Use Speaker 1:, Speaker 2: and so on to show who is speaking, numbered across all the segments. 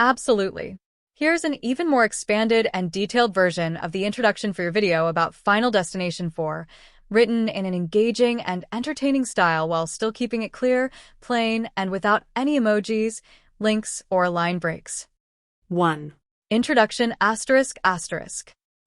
Speaker 1: Absolutely. Here's an even more expanded and detailed version of the introduction for your video about Final Destination 4, written in an engaging and entertaining style while still keeping it clear, plain, and without any emojis, links, or line breaks.
Speaker 2: 1.
Speaker 1: Introduction ***.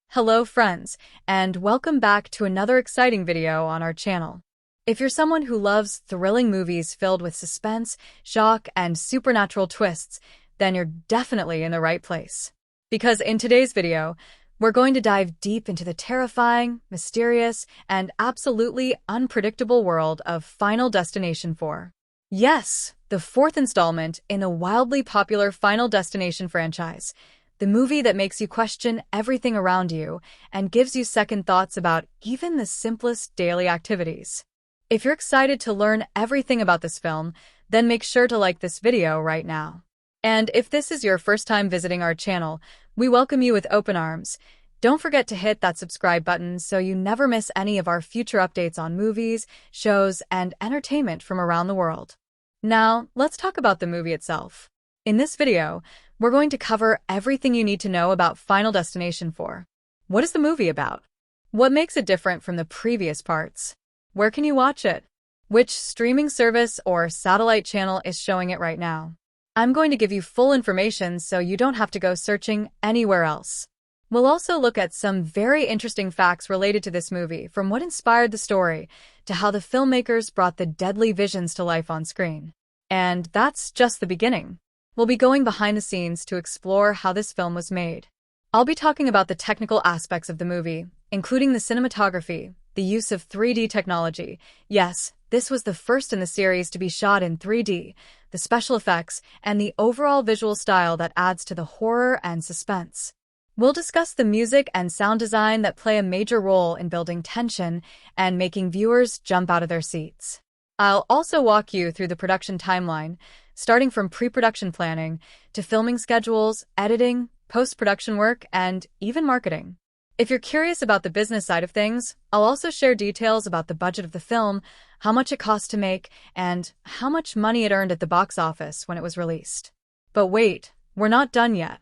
Speaker 1: Hello friends, and welcome back to another exciting video on our channel. If you're someone who loves thrilling movies filled with suspense, shock, and supernatural twists, then you're definitely in the right place. Because in today's video, we're going to dive deep into the terrifying, mysterious, and absolutely unpredictable world of Final Destination 4. Yes, the fourth installment in the wildly popular Final Destination franchise, the movie that makes you question everything around you and gives you second thoughts about even the simplest daily activities. If you're excited to learn everything about this film, then make sure to like this video right now. And if this is your first time visiting our channel, we welcome you with open arms. Don't forget to hit that subscribe button so you never miss any of our future updates on movies, shows, and entertainment from around the world. Now, let's talk about the movie itself. In this video, we're going to cover everything you need to know about Final Destination 4. What is the movie about? What makes it different from the previous parts? Where can you watch it? Which streaming service or satellite channel is showing it right now? I'm going to give you full information so you don't have to go searching anywhere else. We'll also look at some very interesting facts related to this movie, from what inspired the story to how the filmmakers brought the deadly visions to life on screen. And that's just the beginning. We'll be going behind the scenes to explore how this film was made. I'll be talking about the technical aspects of the movie, including the cinematography, the use of 3D technology. Yes, this was the first in the series to be shot in 3D, the special effects, and the overall visual style that adds to the horror and suspense. We'll discuss the music and sound design that play a major role in building tension and making viewers jump out of their seats. I'll also walk you through the production timeline, starting from pre-production planning to filming schedules, editing, post-production work, and even marketing. If you're curious about the business side of things, I'll also share details about the budget of the film, how much it cost to make, and how much money it earned at the box office when it was released. But wait, we're not done yet.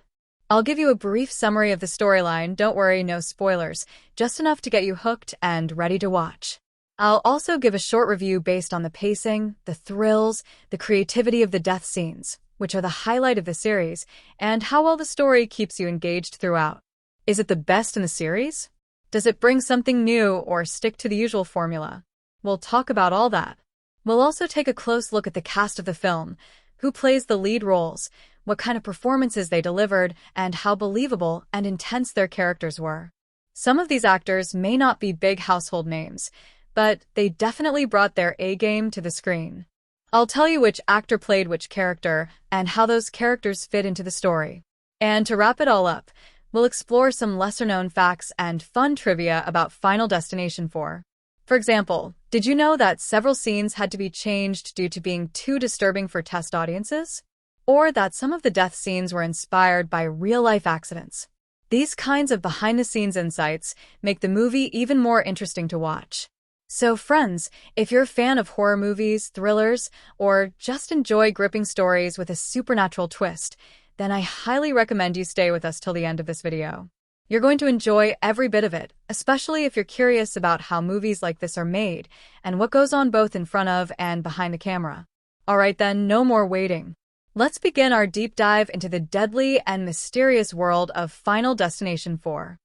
Speaker 1: I'll give you a brief summary of the storyline, don't worry, no spoilers, just enough to get you hooked and ready to watch. I'll also give a short review based on the pacing, the thrills, the creativity of the death scenes, which are the highlight of the series, and how well the story keeps you engaged throughout. Is it the best in the series? Does it bring something new or stick to the usual formula? We'll talk about all that. We'll also take a close look at the cast of the film, who plays the lead roles, what kind of performances they delivered, and how believable and intense their characters were. Some of these actors may not be big household names, but they definitely brought their A-game to the screen. I'll tell you which actor played which character and how those characters fit into the story. And to wrap it all up, we'll explore some lesser-known facts and fun trivia about Final Destination 4. For example, did you know that several scenes had to be changed due to being too disturbing for test audiences? Or that some of the death scenes were inspired by real-life accidents? These kinds of behind-the-scenes insights make the movie even more interesting to watch. So friends, if you're a fan of horror movies, thrillers, or just enjoy gripping stories with a supernatural twist, then I highly recommend you stay with us till the end of this video. You're going to enjoy every bit of it, especially if you're curious about how movies like this are made and what goes on both in front of and behind the camera. Alright then, no more waiting. Let's begin our deep dive into the deadly and mysterious world of Final Destination 4.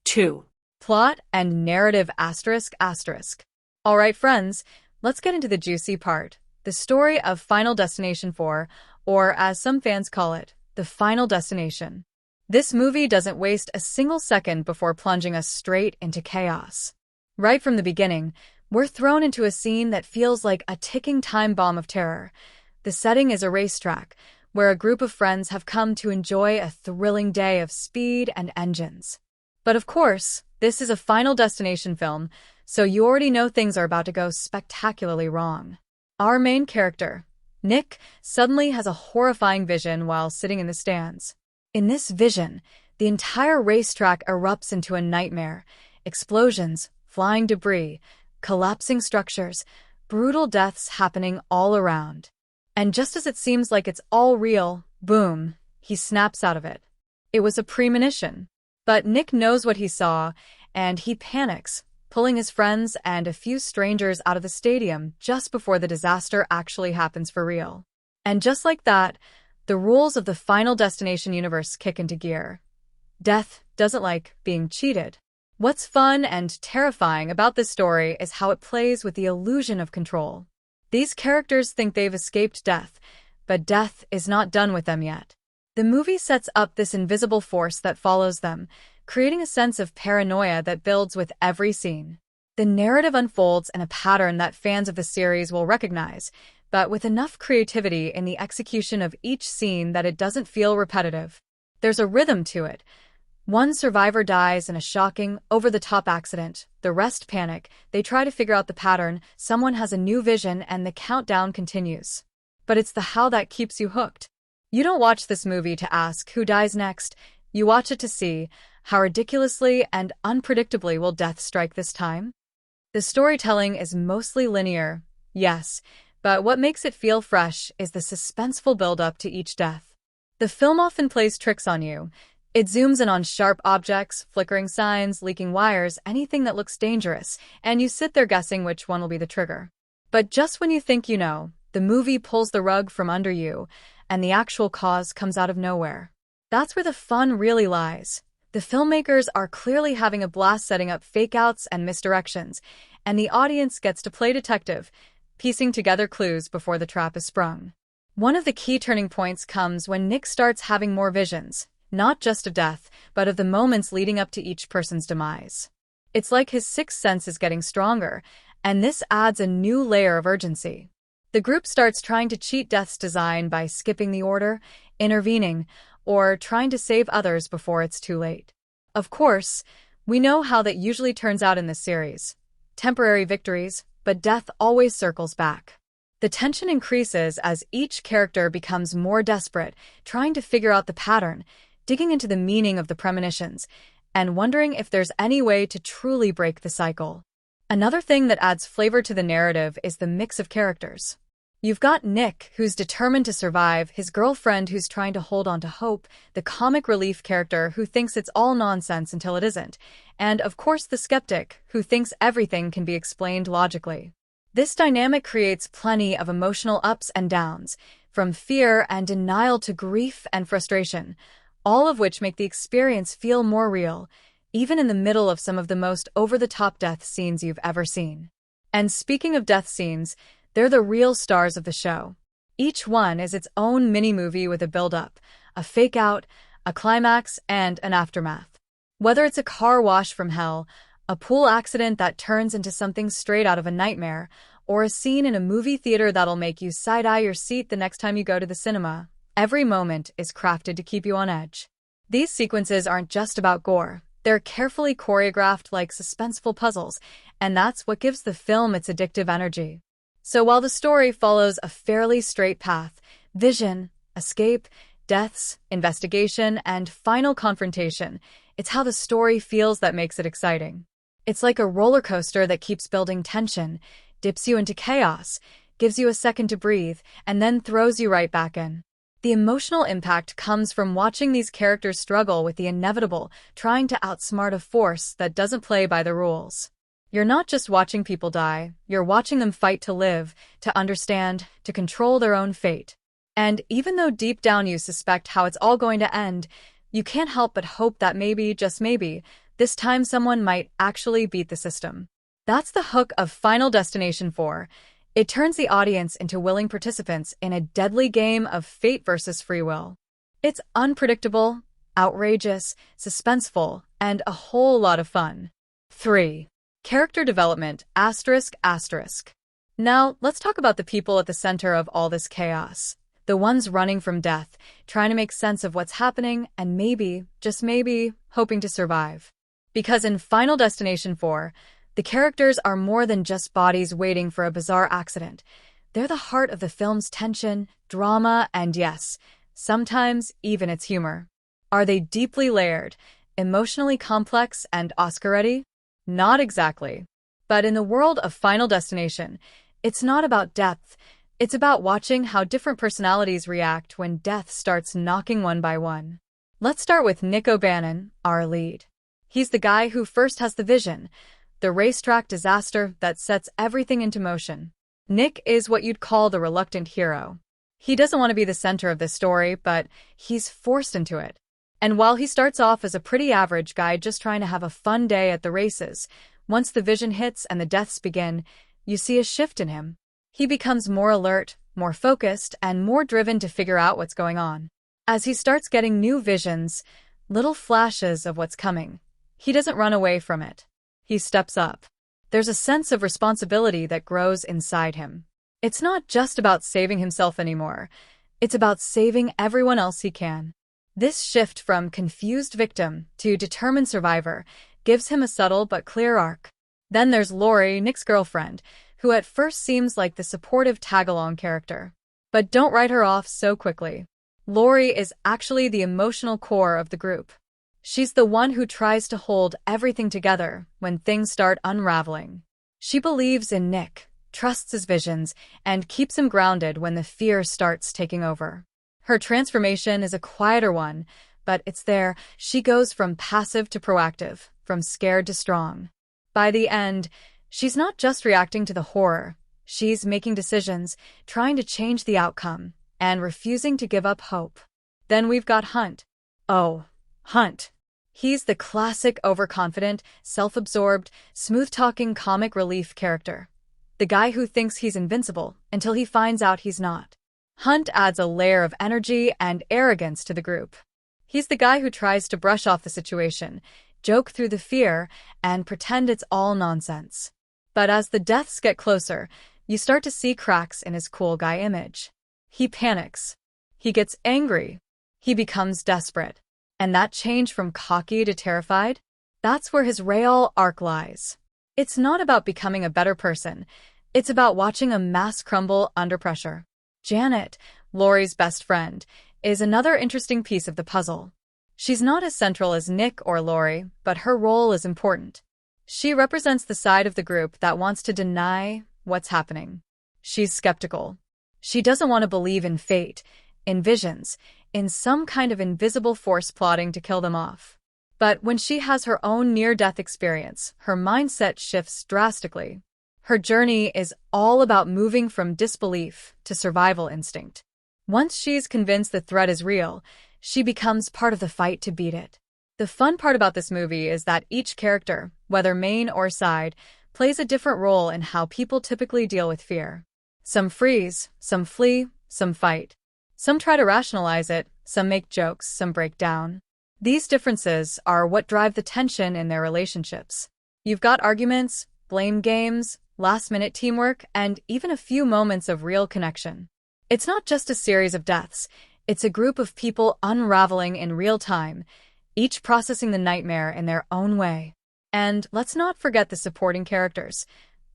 Speaker 2: 2.
Speaker 1: Plot and narrative ***. Alright friends, let's get into the juicy part, the story of Final Destination 4, or as some fans call it, the Final Destination. This movie doesn't waste a single second before plunging us straight into chaos. Right from the beginning, we're thrown into a scene that feels like a ticking time bomb of terror. The setting is a racetrack, where a group of friends have come to enjoy a thrilling day of speed and engines. But of course, this is a Final Destination film, so you already know things are about to go spectacularly wrong. Our main character, Nick, suddenly has a horrifying vision while sitting in the stands. In this vision, the entire racetrack erupts into a nightmare. Explosions, flying debris, collapsing structures, brutal deaths happening all around. And just as it seems like it's all real, boom, He snaps out of it. It was a premonition. But Nick knows what he saw, and he panics, pulling his friends and a few strangers out of the stadium just before the disaster actually happens for real. And just like that, the rules of the Final Destination universe kick into gear. Death doesn't like being cheated. What's fun and terrifying about this story is how it plays with the illusion of control. These characters think they've escaped death, but death is not done with them yet. The movie sets up this invisible force that follows them, creating a sense of paranoia that builds with every scene. The narrative unfolds in a pattern that fans of the series will recognize, but with enough creativity in the execution of each scene that it doesn't feel repetitive. There's a rhythm to it. One survivor dies in a shocking, over-the-top accident. The rest panic. They try to figure out the pattern. Someone has a new vision, and the countdown continues. But it's the how that keeps you hooked. You don't watch this movie to ask who dies next. You watch it to see how ridiculously and unpredictably will death strike this time. The storytelling is mostly linear, yes, but what makes it feel fresh is the suspenseful build-up to each death. The film often plays tricks on you. It zooms in on sharp objects, flickering signs, leaking wires, anything that looks dangerous, and you sit there guessing which one will be the trigger. But just when you think you know, the movie pulls the rug from under you, and the actual cause comes out of nowhere. That's where the fun really lies. The filmmakers are clearly having a blast setting up fake-outs and misdirections, and the audience gets to play detective, piecing together clues before the trap is sprung. One of the key turning points comes when Nick starts having more visions, not just of death, but of the moments leading up to each person's demise. It's like his sixth sense is getting stronger, and this adds a new layer of urgency. The group starts trying to cheat death's design by skipping the order, intervening, or trying to save others before it's too late. Of course, we know how that usually turns out in this series. Temporary victories, but death always circles back. The tension increases as each character becomes more desperate, trying to figure out the pattern, digging into the meaning of the premonitions, and wondering if there's any way to truly break the cycle. Another thing that adds flavor to the narrative is the mix of characters. You've got Nick, who's determined to survive, his girlfriend who's trying to hold on to hope, the comic relief character who thinks it's all nonsense until it isn't, and of course the skeptic, who thinks everything can be explained logically. This dynamic creates plenty of emotional ups and downs, from fear and denial to grief and frustration, all of which make the experience feel more real, even in the middle of some of the most over-the-top death scenes you've ever seen. And speaking of death scenes, they're the real stars of the show. Each one is its own mini-movie with a build-up, a fake-out, a climax, and an aftermath. Whether it's a car wash from hell, a pool accident that turns into something straight out of a nightmare, or a scene in a movie theater that'll make you side-eye your seat the next time you go to the cinema, every moment is crafted to keep you on edge. These sequences aren't just about gore. They're carefully choreographed like suspenseful puzzles, and that's what gives the film its addictive energy. So while the story follows a fairly straight path, vision, escape, deaths, investigation, and final confrontation, it's how the story feels that makes it exciting. It's like a roller coaster that keeps building tension, dips you into chaos, gives you a second to breathe, and then throws you right back in. The emotional impact comes from watching these characters struggle with the inevitable, trying to outsmart a force that doesn't play by the rules. You're not just watching people die, you're watching them fight to live, to understand, to control their own fate. And even though deep down you suspect how it's all going to end, you can't help but hope that maybe, just maybe, this time someone might actually beat the system. That's the hook of Final Destination 4. It turns the audience into willing participants in a deadly game of fate versus free will. It's unpredictable, outrageous, suspenseful, and a whole lot of fun. 3. Character development, ****. Now, let's talk about the people at the center of all this chaos. The ones running from death, trying to make sense of what's happening, and maybe, just maybe, hoping to survive. Because in Final Destination 4, the characters are more than just bodies waiting for a bizarre accident. They're the heart of the film's tension, drama, and yes, sometimes even its humor. Are they deeply layered, emotionally complex, and Oscar-ready? Not exactly. But in the world of Final Destination, it's not about depth, It's about watching how different personalities react when death starts knocking one by one. Let's start with Nick O'Bannon, our lead. He's the guy who first has the vision, the racetrack disaster that sets everything into motion. Nick is what you'd call the reluctant hero. He doesn't want to be the center of this story, but he's forced into it. And while he starts off as a pretty average guy just trying to have a fun day at the races, once the vision hits and the deaths begin, you see a shift in him. He becomes more alert, more focused, and more driven to figure out what's going on. As he starts getting new visions, little flashes of what's coming, he doesn't run away from it. He steps up. There's a sense of responsibility that grows inside him. It's not just about saving himself anymore. It's about saving everyone else he can. This shift from confused victim to determined survivor gives him a subtle but clear arc. Then there's Lori, Nick's girlfriend, who at first seems like the supportive tag-along character. But don't write her off so quickly. Lori is actually the emotional core of the group. She's the one who tries to hold everything together when things start unraveling. She believes in Nick, trusts his visions, and keeps him grounded when the fear starts taking over. Her transformation is a quieter one, but it's there. She goes from passive to proactive, from scared to strong. By the end, she's not just reacting to the horror. She's making decisions, trying to change the outcome, and refusing to give up hope. Then we've got Hunt. Oh, Hunt. He's the classic overconfident, self-absorbed, smooth-talking comic relief character. The guy who thinks he's invincible until he finds out he's not. Hunt adds a layer of energy and arrogance to the group. He's the guy who tries to brush off the situation, joke through the fear, and pretend it's all nonsense. But as the deaths get closer, you start to see cracks in his cool guy image. He panics. He gets angry. He becomes desperate. And that change from cocky to terrified? That's where his real arc lies. It's not about becoming a better person. It's about watching a mass crumble under pressure. Janet, Lori's best friend, is another interesting piece of the puzzle. She's not as central as Nick or Lori, but her role is important. She represents the side of the group that wants to deny what's happening. She's skeptical. She doesn't want to believe in fate, in visions, in some kind of invisible force plotting to kill them off. But when she has her own near-death experience, her mindset shifts drastically. Her journey is all about moving from disbelief to survival instinct. Once she's convinced the threat is real, she becomes part of the fight to beat it. The fun part about this movie is that each character, whether main or side, plays a different role in how people typically deal with fear. Some freeze, some flee, some fight. Some try to rationalize it, some make jokes, some break down. These differences are what drive the tension in their relationships. You've got arguments, blame games, last-minute teamwork, and even a few moments of real connection. It's not just a series of deaths. It's a group of people unraveling in real time, each processing the nightmare in their own way. And let's not forget the supporting characters,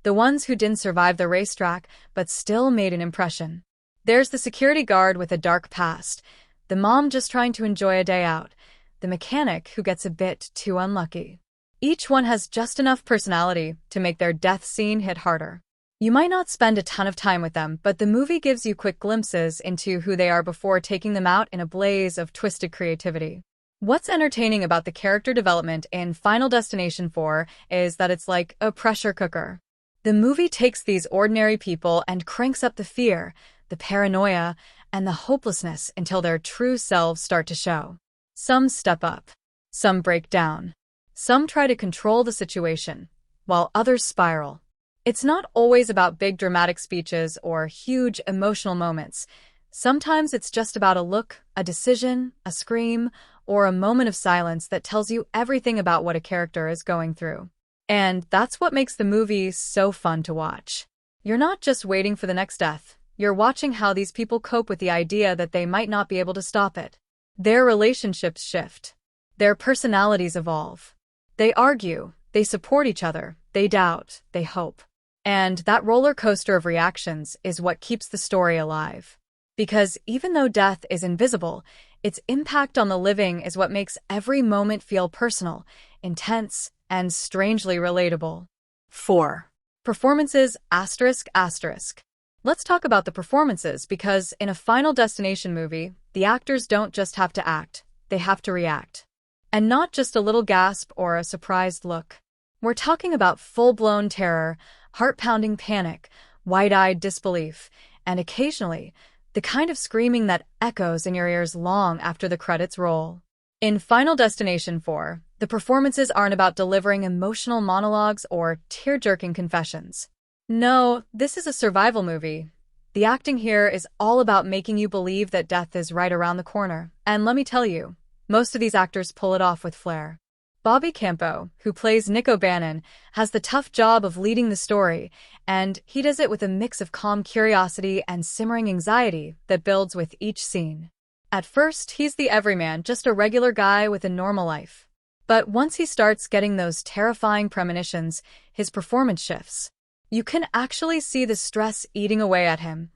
Speaker 1: the ones who didn't survive the racetrack but still made an impression. There's the security guard with a dark past, the mom just trying to enjoy a day out, the mechanic who gets a bit too unlucky. Each one has just enough personality to make their death scene hit harder. You might not spend a ton of time with them, but the movie gives you quick glimpses into who they are before taking them out in a blaze of twisted creativity. What's entertaining about the character development in Final Destination 4 is that it's like a pressure cooker. The movie takes these ordinary people and cranks up the fear, the paranoia, and the hopelessness until their true selves start to show. Some step up. Some break down. Some try to control the situation, while others spiral. It's not always about big dramatic speeches or huge emotional moments. Sometimes it's just about a look, a decision, a scream, or a moment of silence that tells you everything about what a character is going through. And that's what makes the movie so fun to watch. You're not just waiting for the next death. You're watching how these people cope with the idea that they might not be able to stop it. Their relationships shift. Their personalities evolve. They argue, they support each other, they doubt, they hope. And that roller coaster of reactions is what keeps the story alive. Because even though death is invisible, its impact on the living is what makes every moment feel personal, intense, and strangely relatable.
Speaker 2: 4.
Speaker 1: Performances ***. Let's talk about the performances because in a Final Destination movie, the actors don't just have to act, they have to react. And not just a little gasp or a surprised look. We're talking about full-blown terror, heart-pounding panic, wide-eyed disbelief, and occasionally, the kind of screaming that echoes in your ears long after the credits roll. In Final Destination 4, the performances aren't about delivering emotional monologues or tear-jerking confessions. No, this is a survival movie. The acting here is all about making you believe that death is right around the corner. And let me tell you, most of these actors pull it off with flair. Bobby Campo, who plays Nick O'Bannon, has the tough job of leading the story, and he does it with a mix of calm curiosity and simmering anxiety that builds with each scene. At first, he's the everyman, just a regular guy with a normal life. But once he starts getting those terrifying premonitions, his performance shifts. You can actually see the stress eating away at him.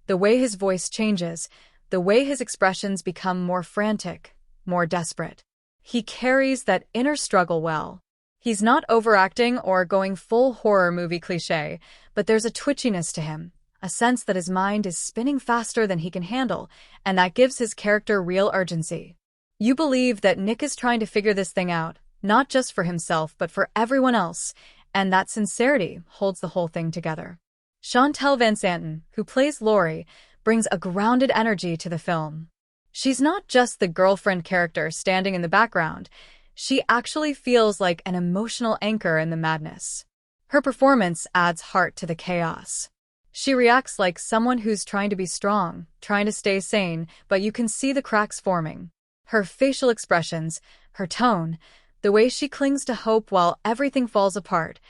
Speaker 1: The way his voice changes, the way his expressions become more frantic, more desperate. He carries that inner struggle well. He's not overacting or going full horror movie cliché, but there's a twitchiness to him, a sense that his mind is spinning faster than he can handle, and that gives his character real urgency. You believe that Nick is trying to figure this thing out, not just for himself but for everyone else, and that sincerity holds the whole thing together. Shantel VanSanten, who plays Laurie, brings a grounded energy to the film. She's not just the girlfriend character standing in the background. She actually feels like an emotional anchor in the madness. Her performance adds heart to the chaos. She reacts like someone who's trying to be strong, trying to stay sane, but you can see the cracks forming. Her facial expressions, her tone, the way she clings to hope while everything falls apart,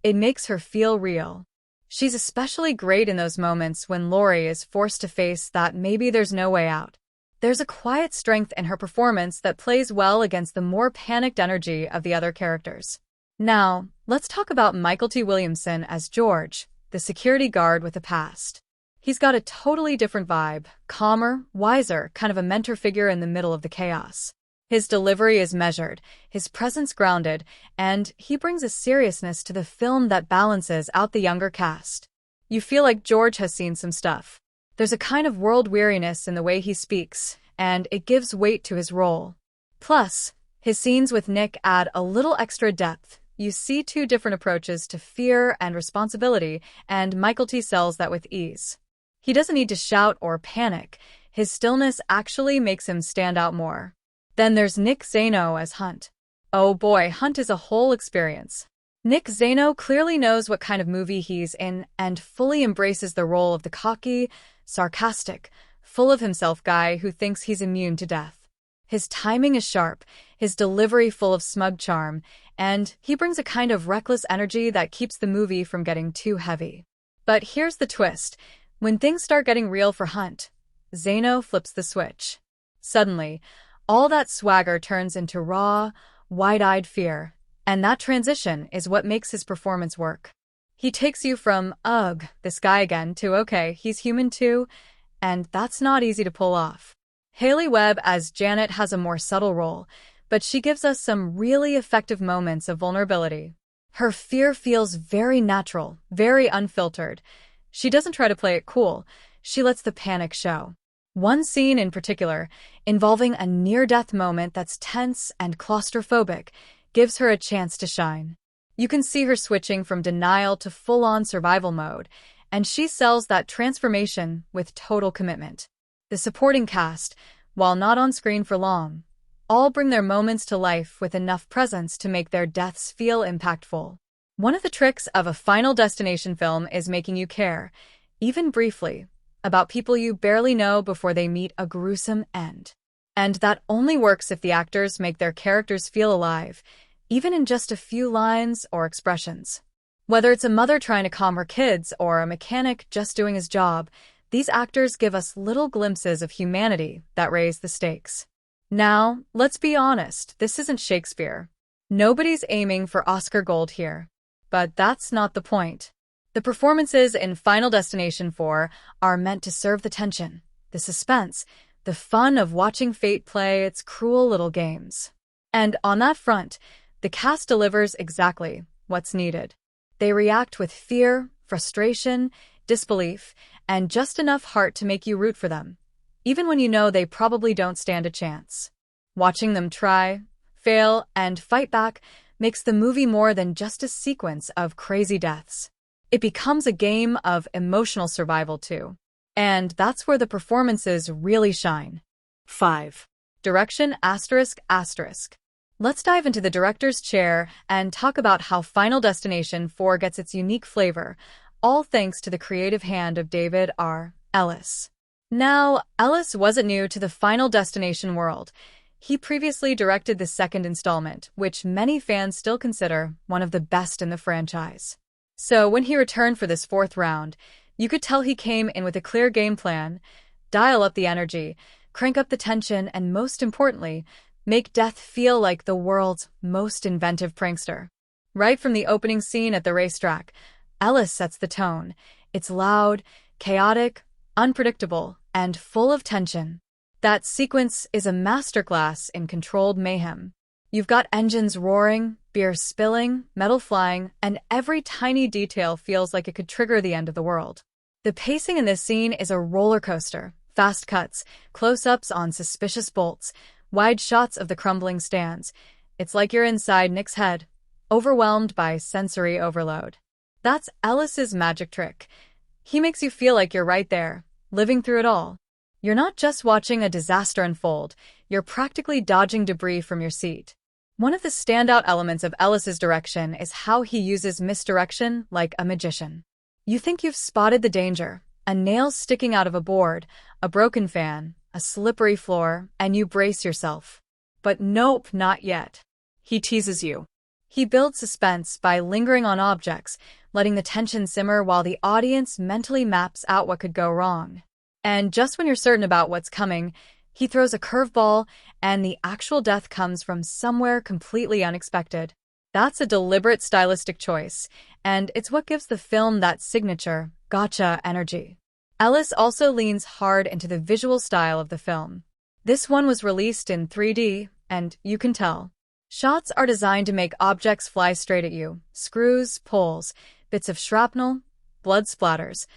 Speaker 1: it makes her feel real. She's especially great in those moments when Laurie is forced to face that maybe there's no way out. There's a quiet strength in her performance that plays well against the more panicked energy of the other characters. Now, let's talk about Michael T. Williamson as George, the security guard with a past. He's got a totally different vibe, calmer, wiser, kind of a mentor figure in the middle of the chaos. His delivery is measured, his presence grounded, and he brings a seriousness to the film that balances out the younger cast. You feel like George has seen some stuff. There's a kind of world weariness in the way he speaks, and it gives weight to his role. Plus, his scenes with Nick add a little extra depth. You see two different approaches to fear and responsibility, and Michael T. sells that with ease. He doesn't need to shout or panic. His stillness actually makes him stand out more. Then there's Nick Zano as Hunt. Oh boy, Hunt is a whole experience. Nick Zano clearly knows what kind of movie he's in and fully embraces the role of the cocky, sarcastic, full-of-himself guy who thinks he's immune to death. His timing is sharp, his delivery full of smug charm, and he brings a kind of reckless energy that keeps the movie from getting too heavy. But here's the twist. When things start getting real for Hunt, Zano flips the switch. Suddenly, all that swagger turns into raw, wide-eyed fear, and that transition is what makes his performance work. He takes you from, ugh, this guy again, to okay, he's human too, and that's not easy to pull off. Hayley Webb as Janet has a more subtle role, but she gives us some really effective moments of vulnerability. Her fear feels very natural, very unfiltered. She doesn't try to play it cool, she lets the panic show. One scene in particular, involving a near-death moment that's tense and claustrophobic, gives her a chance to shine. You can see her switching from denial to full-on survival mode, and she sells that transformation with total commitment. The supporting cast, while not on screen for long, all bring their moments to life with enough presence to make their deaths feel impactful. One of the tricks of a Final Destination film is making you care, even briefly, about people you barely know before they meet a gruesome end. And that only works if the actors make their characters feel alive, even in just a few lines or expressions. Whether it's a mother trying to calm her kids or a mechanic just doing his job, these actors give us little glimpses of humanity that raise the stakes. Now, let's be honest, this isn't Shakespeare. Nobody's aiming for Oscar gold here. But that's not the point. The performances in Final Destination 4 are meant to serve the tension, the suspense, the fun of watching fate play its cruel little games. And on that front, the cast delivers exactly what's needed. They react with fear, frustration, disbelief, and just enough heart to make you root for them, even when you know they probably don't stand a chance. Watching them try, fail, and fight back makes the movie more than just a sequence of crazy deaths. It becomes a game of emotional survival too. And that's where the performances really shine.
Speaker 2: 5.
Speaker 1: Direction ***. Let's dive into the director's chair and talk about how Final Destination 4 gets its unique flavor, all thanks to the creative hand of David R. Ellis. Now, Ellis wasn't new to the Final Destination world. He previously directed the second installment, which many fans still consider one of the best in the franchise. So when he returned for this fourth round, you could tell he came in with a clear game plan: dial up the energy, crank up the tension, and most importantly, make death feel like the world's most inventive prankster. Right from the opening scene at the racetrack, Ellis sets the tone. It's loud, chaotic, unpredictable, and full of tension. That sequence is a masterclass in controlled mayhem. You've got engines roaring, beer spilling, metal flying, and every tiny detail feels like it could trigger the end of the world. The pacing in this scene is a roller coaster. Fast cuts, close-ups on suspicious bolts, wide shots of the crumbling stands. It's like you're inside Nick's head, overwhelmed by sensory overload. That's Ellis's magic trick. He makes you feel like you're right there, living through it all. You're not just watching a disaster unfold, you're practically dodging debris from your seat. One of the standout elements of Ellis's direction is how he uses misdirection like a magician. You think you've spotted the danger, a nail sticking out of a board, a broken fan, a slippery floor, and you brace yourself. But nope, not yet. He teases you. He builds suspense by lingering on objects, letting the tension simmer while the audience mentally maps out what could go wrong. And just when you're certain about what's coming, he throws a curveball, and the actual death comes from somewhere completely unexpected. That's a deliberate stylistic choice, and it's what gives the film that signature, gotcha energy. Ellis also leans hard into the visual style of the film. This one was released in 3D, and you can tell. Shots are designed to make objects fly straight at you: screws, poles, bits of shrapnel, blood splatters,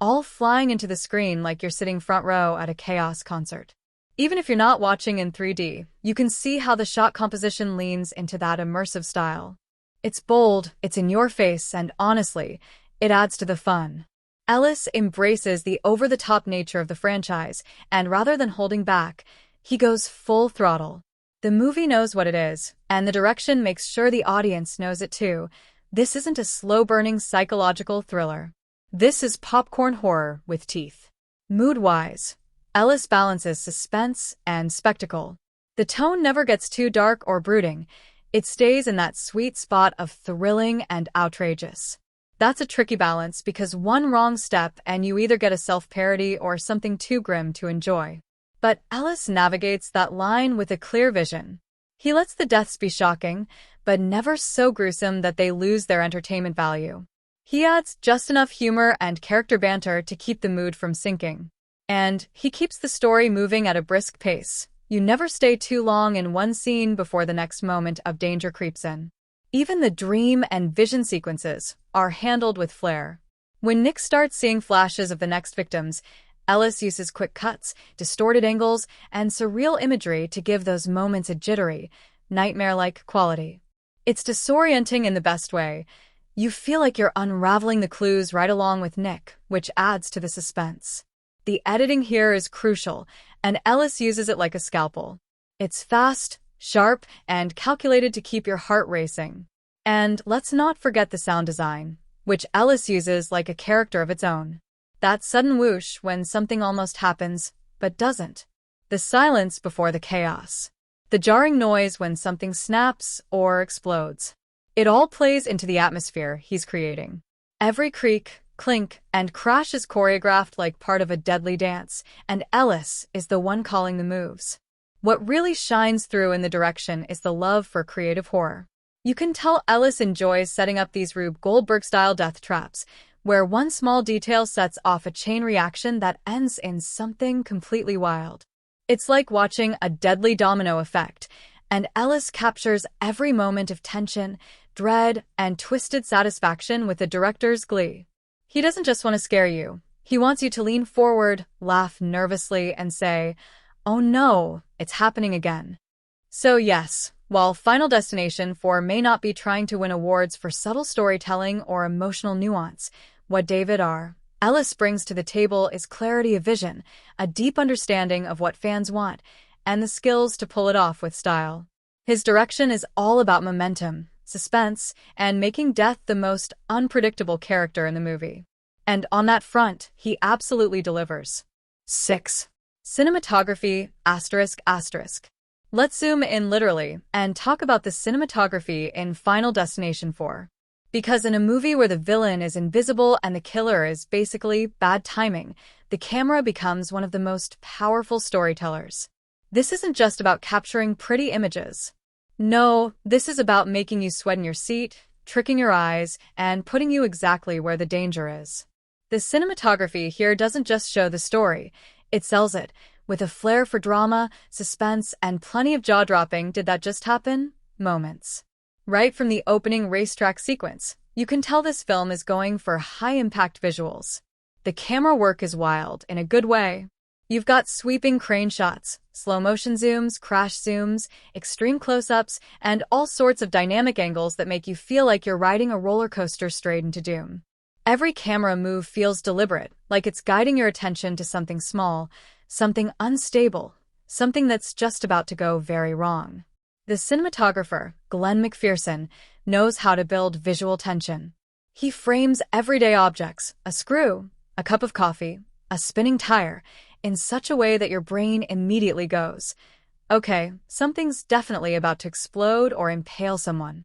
Speaker 1: all flying into the screen like you're sitting front row at a chaos concert. Even if you're not watching in 3D, you can see how the shot composition leans into that immersive style. It's bold, it's in your face, and honestly, it adds to the fun. Ellis embraces the over-the-top nature of the franchise, and rather than holding back, he goes full throttle. The movie knows what it is, and the direction makes sure the audience knows it too. This isn't a slow-burning psychological thriller. This is popcorn horror with teeth. Mood-wise, Ellis balances suspense and spectacle. The tone never gets too dark or brooding. It stays in that sweet spot of thrilling and outrageous. That's a tricky balance because one wrong step and you either get a self-parody or something too grim to enjoy. But Ellis navigates that line with a clear vision. He lets the deaths be shocking, but never so gruesome that they lose their entertainment value. He adds just enough humor and character banter to keep the mood from sinking. And he keeps the story moving at a brisk pace. You never stay too long in one scene before the next moment of danger creeps in. Even the dream and vision sequences are handled with flair. When Nick starts seeing flashes of the next victims, Ellis uses quick cuts, distorted angles, and surreal imagery to give those moments a jittery, nightmare-like quality. It's disorienting in the best way. You feel like you're unraveling the clues right along with Nick, which adds to the suspense. The editing here is crucial, and Ellis uses it like a scalpel. It's fast, sharp, and calculated to keep your heart racing. And let's not forget the sound design, which Ellis uses like a character of its own. That sudden whoosh when something almost happens, but doesn't. The silence before the chaos. The jarring noise when something snaps or explodes. It all plays into the atmosphere he's creating. Every creak, clink, and crash is choreographed like part of a deadly dance, and Ellis is the one calling the moves. What really shines through in the direction is the love for creative horror. You can tell Ellis enjoys setting up these Rube Goldberg-style death traps, where one small detail sets off a chain reaction that ends in something completely wild. It's like watching a deadly domino effect, and Ellis captures every moment of tension, dread, and twisted satisfaction with the director's glee. He doesn't just want to scare you. He wants you to lean forward, laugh nervously, and say, "Oh no, it's happening again." So yes, while Final Destination 4 may not be trying to win awards for subtle storytelling or emotional nuance, what David R. Ellis brings to the table is clarity of vision, a deep understanding of what fans want, and the skills to pull it off with style. His direction is all about momentum, suspense, and making death the most unpredictable character in the movie. And on that front, he absolutely delivers. 6. Cinematography ****. Let's zoom in literally and talk about the cinematography in Final Destination 4. Because in a movie where the villain is invisible and the killer is basically bad timing, the camera becomes one of the most powerful storytellers. This isn't just about capturing pretty images. No, this is about making you sweat in your seat, tricking your eyes, and putting you exactly where the danger is. The cinematography here doesn't just show the story, it sells it, with a flair for drama, suspense, and plenty of jaw-dropping "did that just happen?" moments. Right from the opening racetrack sequence, you can tell this film is going for high-impact visuals. The camera work is wild, in a good way. You've got sweeping crane shots, slow-motion zooms, crash zooms, extreme close-ups, and all sorts of dynamic angles that make you feel like you're riding a roller coaster straight into doom. Every camera move feels deliberate, like it's guiding your attention to something small, something unstable, something that's just about to go very wrong. The cinematographer, Glenn McPherson, knows how to build visual tension. He frames everyday objects, a screw, a cup of coffee, a spinning tire, in such a way that your brain immediately goes, "Okay, something's definitely about to explode or impale someone."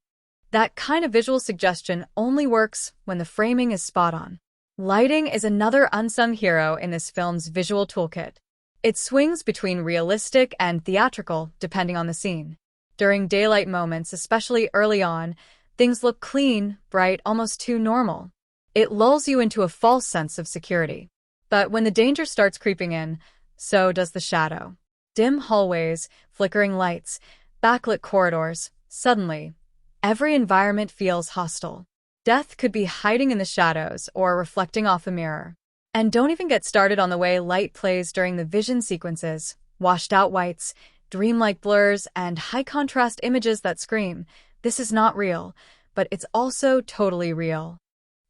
Speaker 1: That kind of visual suggestion only works when the framing is spot on. Lighting is another unsung hero in this film's visual toolkit. It swings between realistic and theatrical, depending on the scene. During daylight moments, especially early on, things look clean, bright, almost too normal. It lulls you into a false sense of security. But when the danger starts creeping in, so does the shadow. Dim hallways, flickering lights, backlit corridors, suddenly, every environment feels hostile. Death could be hiding in the shadows or reflecting off a mirror. And don't even get started on the way light plays during the vision sequences, washed-out whites, dreamlike blurs, and high-contrast images that scream, "This is not real," but it's also totally real.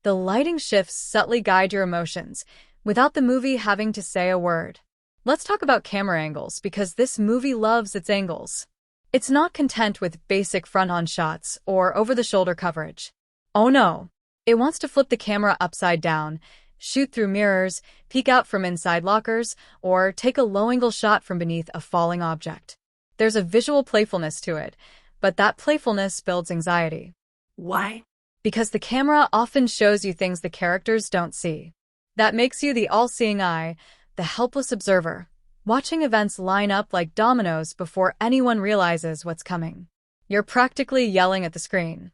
Speaker 1: The lighting shifts subtly guide your emotions, without the movie having to say a word. Let's talk about camera angles, because this movie loves its angles. It's not content with basic front-on shots or over-the-shoulder coverage. Oh no! It wants to flip the camera upside down, shoot through mirrors, peek out from inside lockers, or take a low-angle shot from beneath a falling object. There's a visual playfulness to it, but that playfulness builds anxiety.
Speaker 2: Why?
Speaker 1: Because the camera often shows you things the characters don't see. That makes you the all-seeing eye, the helpless observer, watching events line up like dominoes before anyone realizes what's coming. You're practically yelling at the screen.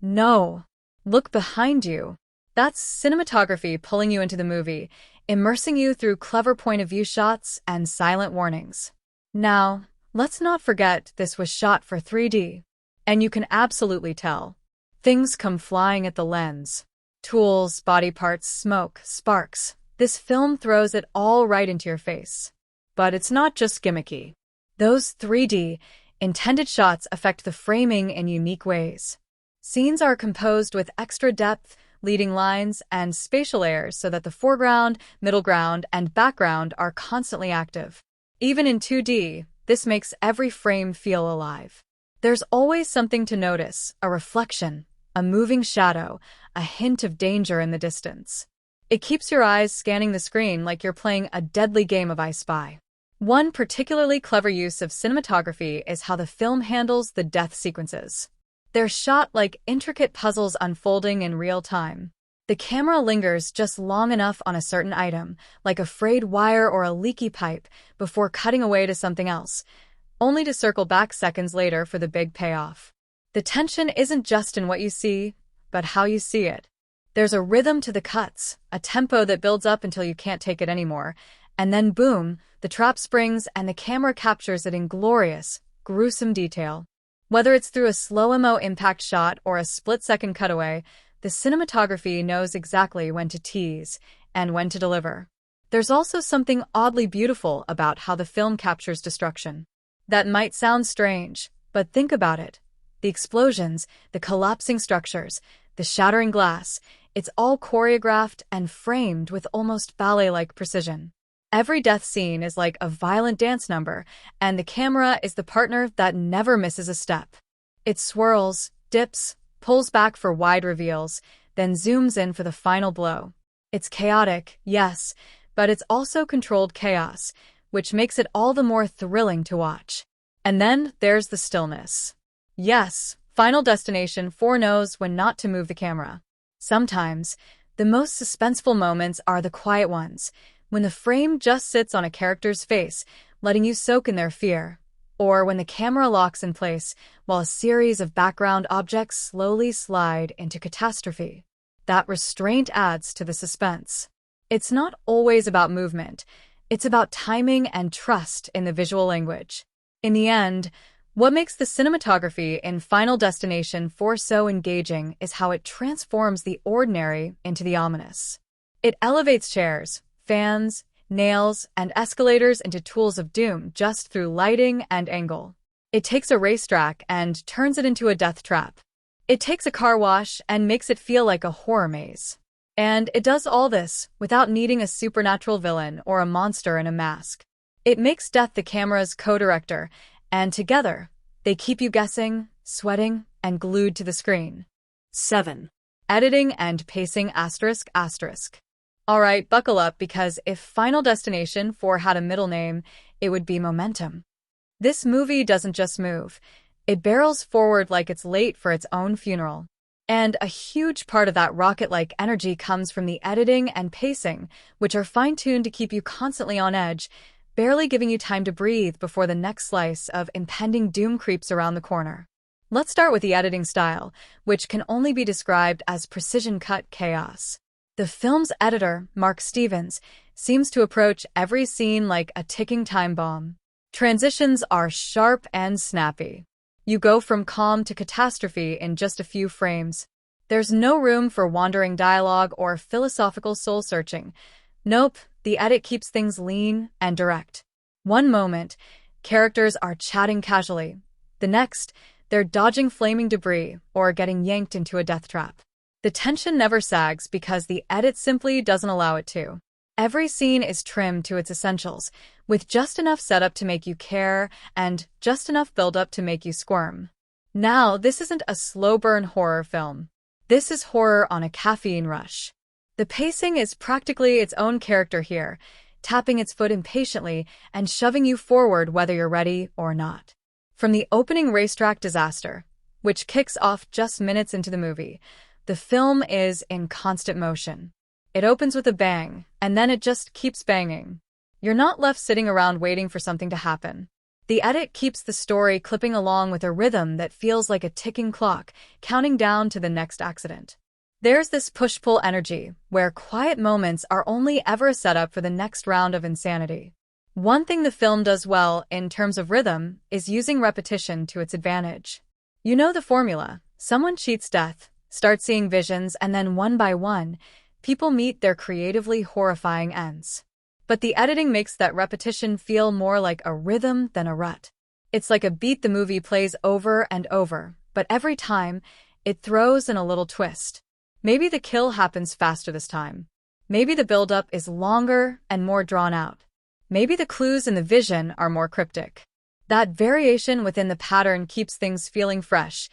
Speaker 1: "No! Look behind you!" That's cinematography pulling you into the movie, immersing you through clever point-of-view shots and silent warnings. Now, let's not forget this was shot for 3D. And you can absolutely tell. Things come flying at the lens. Tools, body parts, smoke, sparks. This film throws it all right into your face. But it's not just gimmicky. Those 3D, intended shots affect the framing in unique ways. Scenes are composed with extra depth, leading lines, and spatial layers so that the foreground, middle ground, and background are constantly active. Even in 2D, this makes every frame feel alive. There's always something to notice, a reflection, a moving shadow, a hint of danger in the distance. It keeps your eyes scanning the screen like you're playing a deadly game of I Spy. One particularly clever use of cinematography is how the film handles the death sequences. They're shot like intricate puzzles unfolding in real time. The camera lingers just long enough on a certain item, like a frayed wire or a leaky pipe, before cutting away to something else, only to circle back seconds later for the big payoff. The tension isn't just in what you see, but how you see it. There's a rhythm to the cuts, a tempo that builds up until you can't take it anymore, and then boom, the trap springs and the camera captures it in glorious, gruesome detail. Whether it's through a slow-mo impact shot or a split-second cutaway, The cinematography knows exactly when to tease and when to deliver. There's also something oddly beautiful about how the film captures destruction. That might sound strange, but think about it. The explosions, the collapsing structures, the shattering glass, it's all choreographed and framed with almost ballet-like precision. Every death scene is like a violent dance number, and the camera is the partner that never misses a step. It swirls, dips, pulls back for wide reveals, then zooms in for the final blow. It's chaotic, yes, but it's also controlled chaos, which makes it all the more thrilling to watch. And then there's the stillness. Yes, Final Destination 4 knows when not to move the camera. Sometimes, the most suspenseful moments are the quiet ones, when the frame just sits on a character's face, letting you soak in their fear, or when the camera locks in place while a series of background objects slowly slide into catastrophe. That restraint adds to the suspense. It's not always about movement. It's about timing and trust in the visual language. In the end, what makes the cinematography in Final Destination 4 so engaging is how it transforms the ordinary into the ominous. It elevates chairs, fans, nails, and escalators into tools of doom just through lighting and angle. It takes a racetrack and turns it into a death trap. It takes a car wash and makes it feel like a horror maze. And it does all this without needing a supernatural villain or a monster in a mask. It makes death the camera's co-director, and together, they keep you guessing, sweating, and glued to the screen.
Speaker 2: 7.
Speaker 1: Editing and pacing asterisk asterisk. Alright, buckle up, because if Final Destination 4 had a middle name, it would be Momentum. This movie doesn't just move. It barrels forward like it's late for its own funeral. And a huge part of that rocket-like energy comes from the editing and pacing, which are fine-tuned to keep you constantly on edge, barely giving you time to breathe before the next slice of impending doom creeps around the corner. Let's start with the editing style, which can only be described as precision-cut chaos. The film's editor, Mark Stevens, seems to approach every scene like a ticking time bomb. Transitions are sharp and snappy. You go from calm to catastrophe in just a few frames. There's no room for wandering dialogue or philosophical soul-searching. Nope, the edit keeps things lean and direct. One moment, characters are chatting casually. The next, they're dodging flaming debris or getting yanked into a death trap. The tension never sags because the edit simply doesn't allow it to. Every scene is trimmed to its essentials, with just enough setup to make you care and just enough build-up to make you squirm. Now, this isn't a slow-burn horror film. This is horror on a caffeine rush. The pacing is practically its own character here, tapping its foot impatiently and shoving you forward whether you're ready or not. From the opening racetrack disaster, which kicks off just minutes into the movie, the film is in constant motion. It opens with a bang, and then it just keeps banging. You're not left sitting around waiting for something to happen. The edit keeps the story clipping along with a rhythm that feels like a ticking clock, counting down to the next accident. There's this push-pull energy, where quiet moments are only ever a setup for the next round of insanity. One thing the film does well, in terms of rhythm, is using repetition to its advantage. You know the formula. Someone cheats death, starts seeing visions, and then one by one, people meet their creatively horrifying ends. But the editing makes that repetition feel more like a rhythm than a rut. It's like a beat the movie plays over and over, but every time, it throws in a little twist. Maybe the kill happens faster this time. Maybe the build-up is longer and more drawn out. Maybe the clues in the vision are more cryptic. That variation within the pattern keeps things feeling fresh,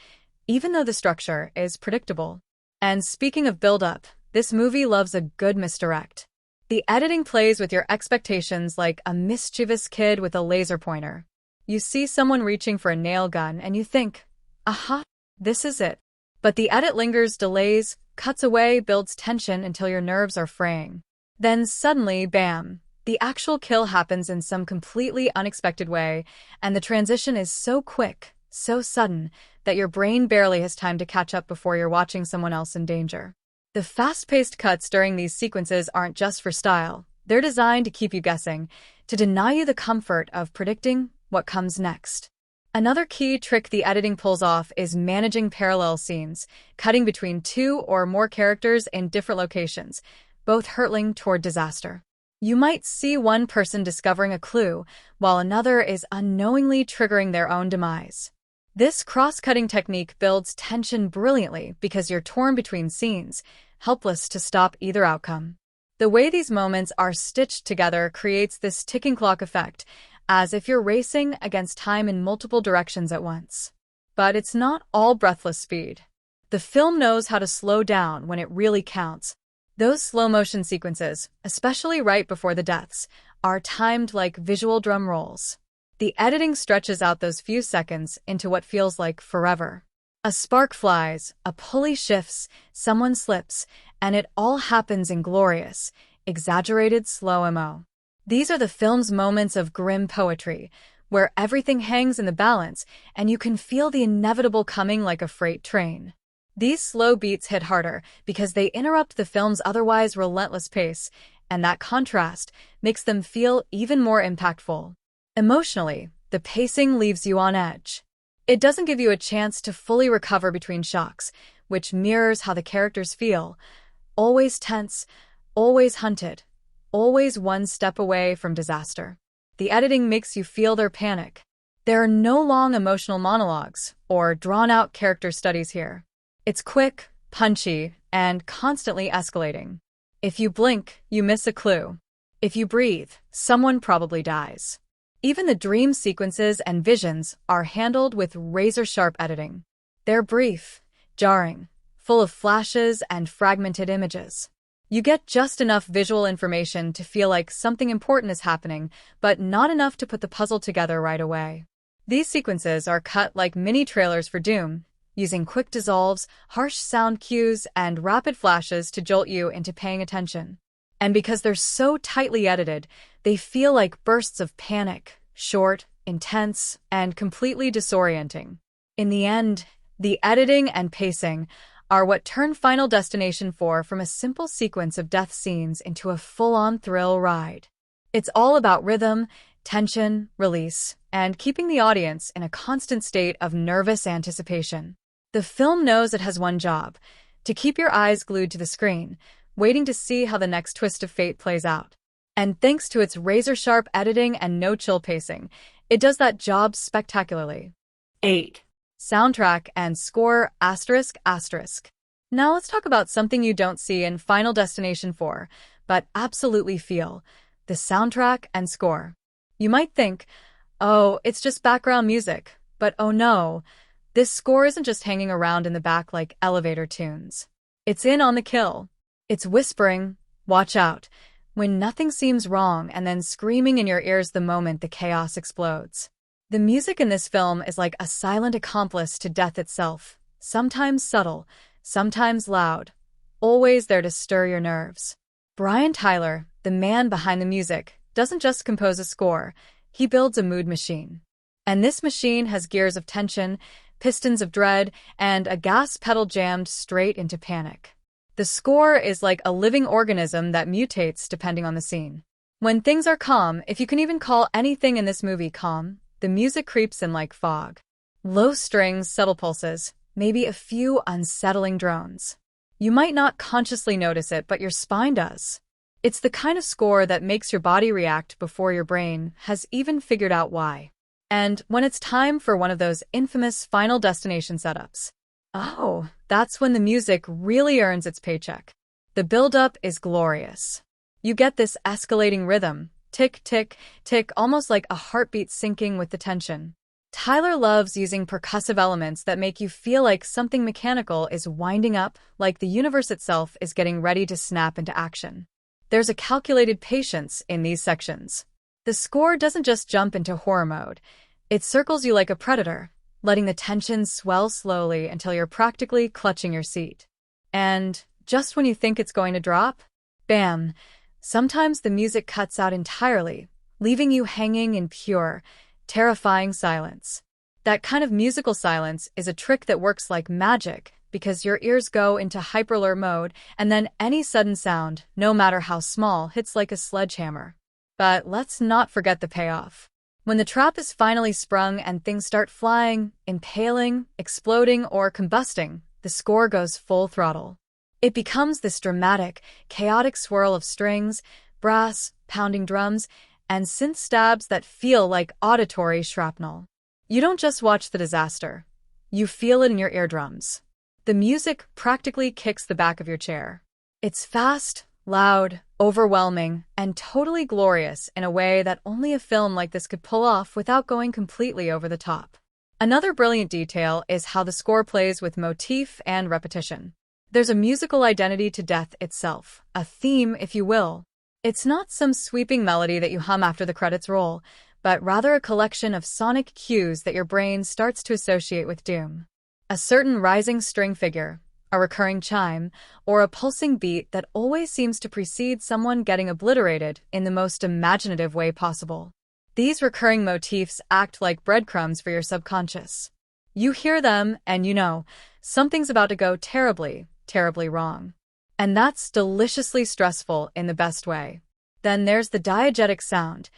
Speaker 1: even though the structure is predictable. And speaking of build-up, this movie loves a good misdirect. The editing plays with your expectations like a mischievous kid with a laser pointer. You see someone reaching for a nail gun and you think, aha, this is it. But the edit lingers, delays, cuts away, builds tension until your nerves are fraying. Then suddenly, bam, the actual kill happens in some completely unexpected way, and the transition is so quick, so sudden, that your brain barely has time to catch up before you're watching someone else in danger. The fast-paced cuts during these sequences aren't just for style. They're designed to keep you guessing, to deny you the comfort of predicting what comes next. Another key trick the editing pulls off is managing parallel scenes, cutting between two or more characters in different locations, both hurtling toward disaster. You might see one person discovering a clue, while another is unknowingly triggering their own demise. This cross-cutting technique builds tension brilliantly because you're torn between scenes, helpless to stop either outcome. The way these moments are stitched together creates this ticking clock effect, as if you're racing against time in multiple directions at once. But it's not all breathless speed. The film knows how to slow down when it really counts. Those slow-motion sequences, especially right before the deaths, are timed like visual drum rolls. The editing stretches out those few seconds into what feels like forever. A spark flies, a pulley shifts, someone slips, and it all happens in glorious, exaggerated slow-mo. These are the film's moments of grim poetry, where everything hangs in the balance and you can feel the inevitable coming like a freight train. These slow beats hit harder because they interrupt the film's otherwise relentless pace, and that contrast makes them feel even more impactful. Emotionally, the pacing leaves you on edge. It doesn't give you a chance to fully recover between shocks, which mirrors how the characters feel. Always tense, always hunted, always one step away from disaster. The editing makes you feel their panic. There are no long emotional monologues or drawn-out character studies here. It's quick, punchy, and constantly escalating. If you blink, you miss a clue. If you breathe, someone probably dies. Even the dream sequences and visions are handled with razor-sharp editing. They're brief, jarring, full of flashes and fragmented images. You get just enough visual information to feel like something important is happening, but not enough to put the puzzle together right away. These sequences are cut like mini-trailers for Doom, using quick dissolves, harsh sound cues, and rapid flashes to jolt you into paying attention. And because they're so tightly edited, they feel like bursts of panic, short, intense, and completely disorienting. In the end, the editing and pacing are what turn Final Destination 4 from a simple sequence of death scenes into a full-on thrill ride. It's all about rhythm, tension, release, and keeping the audience in a constant state of nervous anticipation. The film knows it has one job: to keep your eyes glued to the screen, waiting to see how the next twist of fate plays out. And thanks to its razor-sharp editing and no-chill pacing, it does that job spectacularly.
Speaker 2: 8.
Speaker 1: Soundtrack and score ***. Now let's talk about something you don't see in Final Destination 4, but absolutely feel: the soundtrack and score. You might think, oh, it's just background music, but oh no, this score isn't just hanging around in the back like elevator tunes. It's in on the kill. It's whispering, "Watch out," when nothing seems wrong, and then screaming in your ears the moment the chaos explodes. The music in this film is like a silent accomplice to death itself, sometimes subtle, sometimes loud, always there to stir your nerves. Brian Tyler, the man behind the music, doesn't just compose a score, he builds a mood machine. And this machine has gears of tension, pistons of dread, and a gas pedal jammed straight into panic. The score is like a living organism that mutates depending on the scene. When things are calm, if you can even call anything in this movie calm, the music creeps in like fog. Low strings, subtle pulses, maybe a few unsettling drones. You might not consciously notice it, but your spine does. It's the kind of score that makes your body react before your brain has even figured out why. And when it's time for one of those infamous Final Destination setups, oh, that's when the music really earns its paycheck. The build-up is glorious. You get this escalating rhythm, tick, tick, tick, almost like a heartbeat syncing with the tension. Tyler loves using percussive elements that make you feel like something mechanical is winding up, like the universe itself is getting ready to snap into action. There's a calculated patience in these sections. The score doesn't just jump into horror mode. It circles you like a predator, letting the tension swell slowly until you're practically clutching your seat. And just when you think it's going to drop, bam, sometimes the music cuts out entirely, leaving you hanging in pure, terrifying silence. That kind of musical silence is a trick that works like magic because your ears go into hyperalert mode, and then any sudden sound, no matter how small, hits like a sledgehammer. But let's not forget the payoff. When the trap is finally sprung and things start flying, impaling, exploding, or combusting, the score goes full throttle. It becomes this dramatic, chaotic swirl of strings, brass, pounding drums, and synth stabs that feel like auditory shrapnel. You don't just watch the disaster. You feel it in your eardrums. The music practically kicks the back of your chair. It's fast, loud, overwhelming, and totally glorious in a way that only a film like this could pull off without going completely over the top. Another brilliant detail is how the score plays with motif and repetition. There's a musical identity to death itself, a theme, if you will. It's not some sweeping melody that you hum after the credits roll, but rather a collection of sonic cues that your brain starts to associate with doom. A certain rising string figure, a recurring chime, or a pulsing beat that always seems to precede someone getting obliterated in the most imaginative way possible. These recurring motifs act like breadcrumbs for your subconscious. You hear them, and you know, something's about to go terribly, terribly wrong. And that's deliciously stressful in the best way. Then there's the diegetic sound,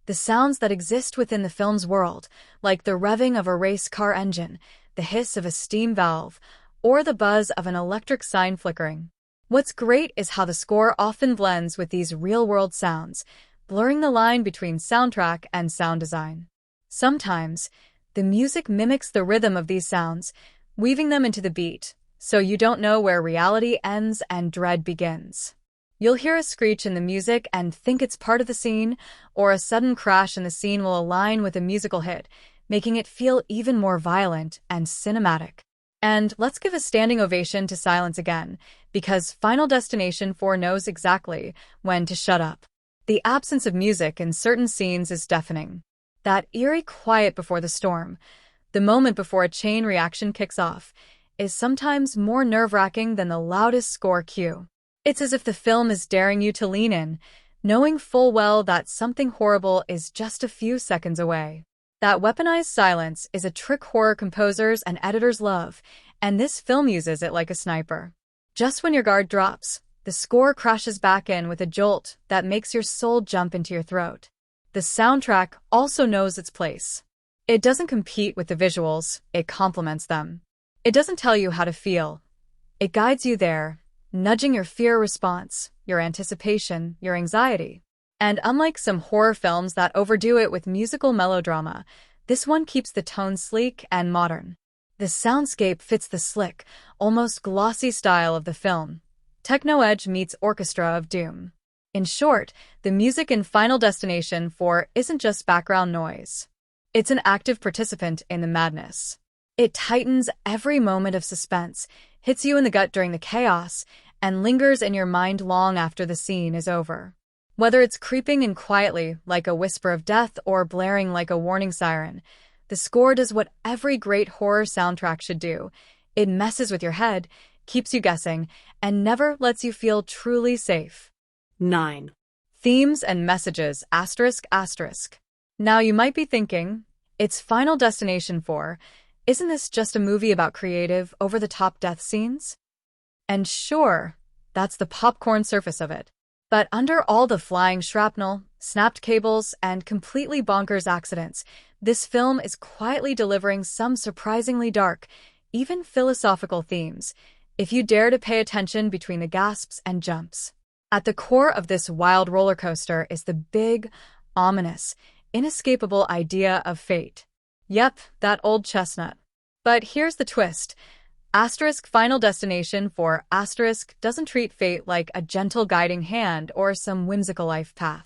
Speaker 1: the sounds that exist within the film's world, like the revving of a race car engine, the hiss of a steam valve, or the buzz of an electric sign flickering. What's great is how the score often blends with these real-world sounds, blurring the line between soundtrack and sound design. Sometimes, the music mimics the rhythm of these sounds, weaving them into the beat, so you don't know where reality ends and dread begins. You'll hear a screech in the music and think it's part of the scene, or a sudden crash in the scene will align with a musical hit, making it feel even more violent and cinematic. And let's give a standing ovation to silence again, because Final Destination 4 knows exactly when to shut up. The absence of music in certain scenes is deafening. That eerie quiet before the storm, the moment before a chain reaction kicks off, is sometimes more nerve-wracking than the loudest score cue. It's as if the film is daring you to lean in, knowing full well that something horrible is just a few seconds away. That weaponized silence is a trick horror composers and editors love, and this film uses it like a sniper. Just when your guard drops, the score crashes back in with a jolt that makes your soul jump into your throat. The soundtrack also knows its place. It doesn't compete with the visuals, it complements them. It doesn't tell you how to feel. It guides you there, nudging your fear response, your anticipation, your anxiety. And unlike some horror films that overdo it with musical melodrama, this one keeps the tone sleek and modern. The soundscape fits the slick, almost glossy style of the film. Techno edge meets orchestra of doom. In short, the music in Final Destination 4 isn't just background noise. It's an active participant in the madness. It tightens every moment of suspense, hits you in the gut during the chaos, and lingers in your mind long after the scene is over. Whether it's creeping in quietly like a whisper of death or blaring like a warning siren, the score does what every great horror soundtrack should do. It messes with your head, keeps you guessing, and never lets you feel truly safe.
Speaker 2: 9.
Speaker 1: Themes and messages ****. Now you might be thinking, it's Final Destination 4. Isn't this just a movie about creative, over-the-top death scenes? And sure, that's the popcorn surface of it. But under all the flying shrapnel, snapped cables, and completely bonkers accidents, this film is quietly delivering some surprisingly dark, even philosophical themes, if you dare to pay attention between the gasps and jumps. At the core of this wild roller coaster is the big, ominous, inescapable idea of fate. Yep, that old chestnut. But here's the twist. Final Destination 4 doesn't treat fate like a gentle guiding hand or some whimsical life path.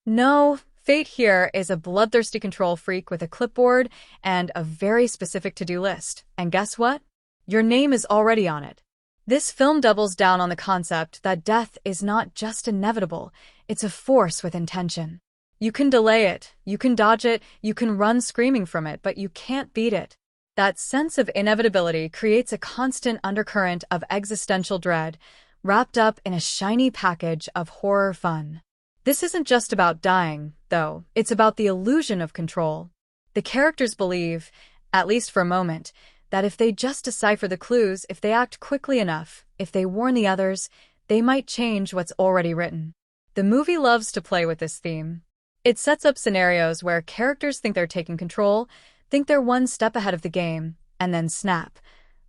Speaker 1: No, fate here is a bloodthirsty control freak with a clipboard and a very specific to-do list. And guess what? Your name is already on it. This film doubles down on the concept that death is not just inevitable, it's a force with intention. You can delay it, you can dodge it, you can run screaming from it, but you can't beat it. That sense of inevitability creates a constant undercurrent of existential dread, wrapped up in a shiny package of horror fun. This isn't just about dying, though. It's about the illusion of control. The characters believe, at least for a moment, that if they just decipher the clues, if they act quickly enough, if they warn the others, they might change what's already written. The movie loves to play with this theme. It sets up scenarios where characters think they're taking control, think they're one step ahead of the game, and then snap.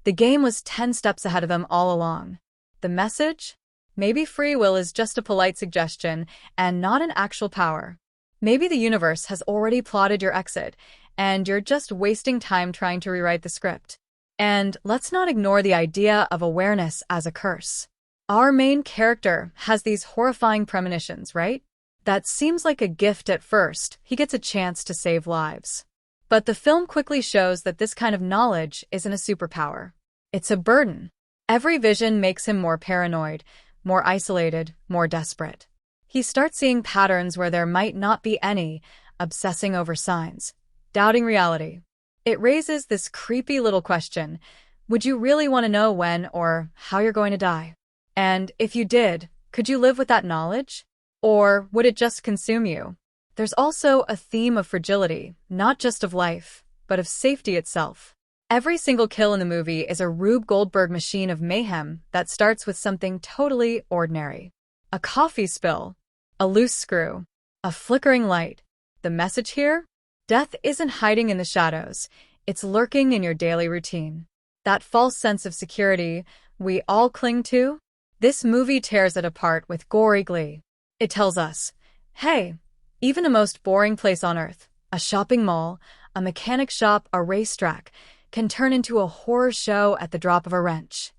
Speaker 1: The game was 10 steps ahead of them all along. The message? Maybe free will is just a polite suggestion and not an actual power. Maybe the universe has already plotted your exit, and you're just wasting time trying to rewrite the script. And let's not ignore the idea of awareness as a curse. Our main character has these horrifying premonitions, right? That seems like a gift at first. He gets a chance to save lives. But the film quickly shows that this kind of knowledge isn't a superpower. It's a burden. Every vision makes him more paranoid, more isolated, more desperate. He starts seeing patterns where there might not be any, obsessing over signs, doubting reality. It raises this creepy little question: would you really want to know when or how you're going to die? And if you did, could you live with that knowledge? Or would it just consume you? There's also a theme of fragility, not just of life, but of safety itself. Every single kill in the movie is a Rube Goldberg machine of mayhem that starts with something totally ordinary. A coffee spill, a loose screw, a flickering light. The message here? Death isn't hiding in the shadows, it's lurking in your daily routine. That false sense of security we all cling to? This movie tears it apart with gory glee. It tells us, hey, even the most boring place on earth, a shopping mall, a mechanic shop, a racetrack, can turn into a horror show at the drop of a wrench.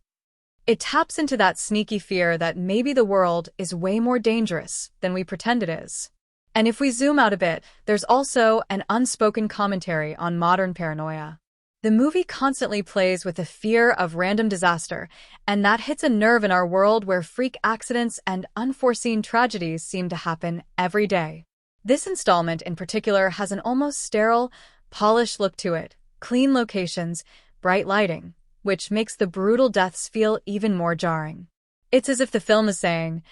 Speaker 1: It taps into that sneaky fear that maybe the world is way more dangerous than we pretend it is. And if we zoom out a bit, there's also an unspoken commentary on modern paranoia. The movie constantly plays with the fear of random disaster, and that hits a nerve in our world where freak accidents and unforeseen tragedies seem to happen every day. This installment in particular has an almost sterile, polished look to it, clean locations, bright lighting, which makes the brutal deaths feel even more jarring. It's as if the film is saying,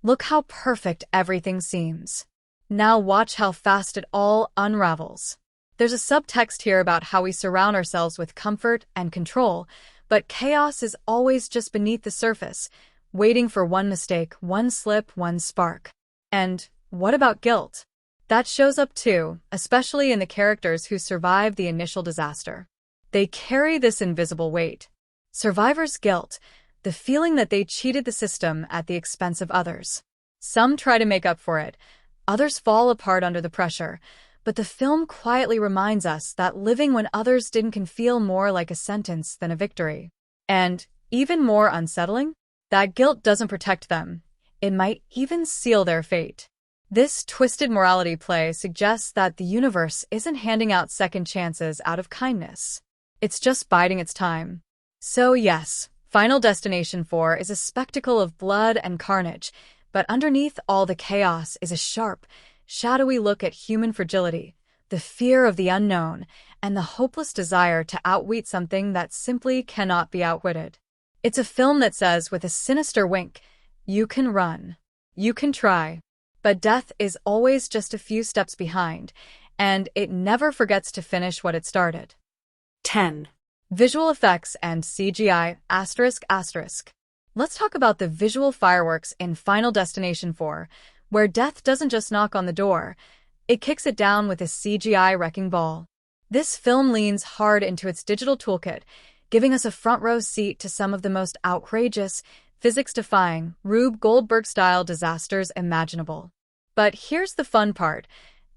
Speaker 1: look how perfect everything seems. Now watch how fast it all unravels. There's a subtext here about how we surround ourselves with comfort and control, but chaos is always just beneath the surface, waiting for one mistake, one slip, one spark. And what about guilt? That shows up too, especially in the characters who survive the initial disaster. They carry this invisible weight. Survivor's guilt, the feeling that they cheated the system at the expense of others. Some try to make up for it, others fall apart under the pressure, but the film quietly reminds us that living when others didn't can feel more like a sentence than a victory. And, even more unsettling, that guilt doesn't protect them. It might even seal their fate. This twisted morality play suggests that the universe isn't handing out second chances out of kindness. It's just biding its time. So yes, Final Destination 4 is a spectacle of blood and carnage, but underneath all the chaos is a sharp, shadowy look at human fragility, the fear of the unknown, and the hopeless desire to outwit something that simply cannot be outwitted. It's a film that says with a sinister wink, you can run, you can try, but death is always just a few steps behind, and it never forgets to finish what it started.
Speaker 2: 10.
Speaker 1: Visual effects and CGI ***. Let's talk about the visual fireworks in Final Destination 4, where death doesn't just knock on the door, it kicks it down with a CGI wrecking ball. This film leans hard into its digital toolkit, giving us a front-row seat to some of the most outrageous, physics-defying, Rube Goldberg-style disasters imaginable. But here's the fun part.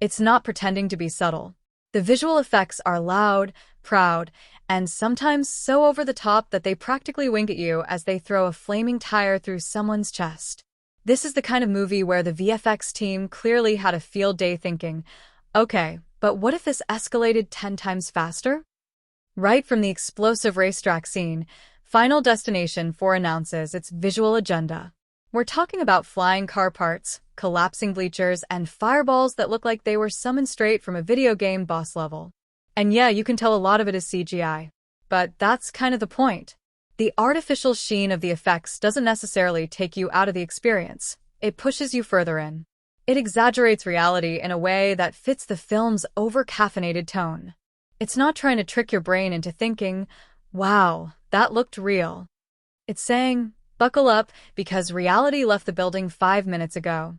Speaker 1: It's not pretending to be subtle. The visual effects are loud, proud, and sometimes so over the top that they practically wink at you as they throw a flaming tire through someone's chest. This is the kind of movie where the VFX team clearly had a field day thinking, okay, but what if this escalated 10 times faster? Right from the explosive racetrack scene, Final Destination 4 announces its visual agenda. We're talking about flying car parts, collapsing bleachers, and fireballs that look like they were summoned straight from a video game boss level. And yeah, you can tell a lot of it is CGI. But that's kind of the point. The artificial sheen of the effects doesn't necessarily take you out of the experience. It pushes you further in. It exaggerates reality in a way that fits the film's over-caffeinated tone. It's not trying to trick your brain into thinking, wow, that looked real. It's saying, buckle up, because reality left the building 5 minutes ago.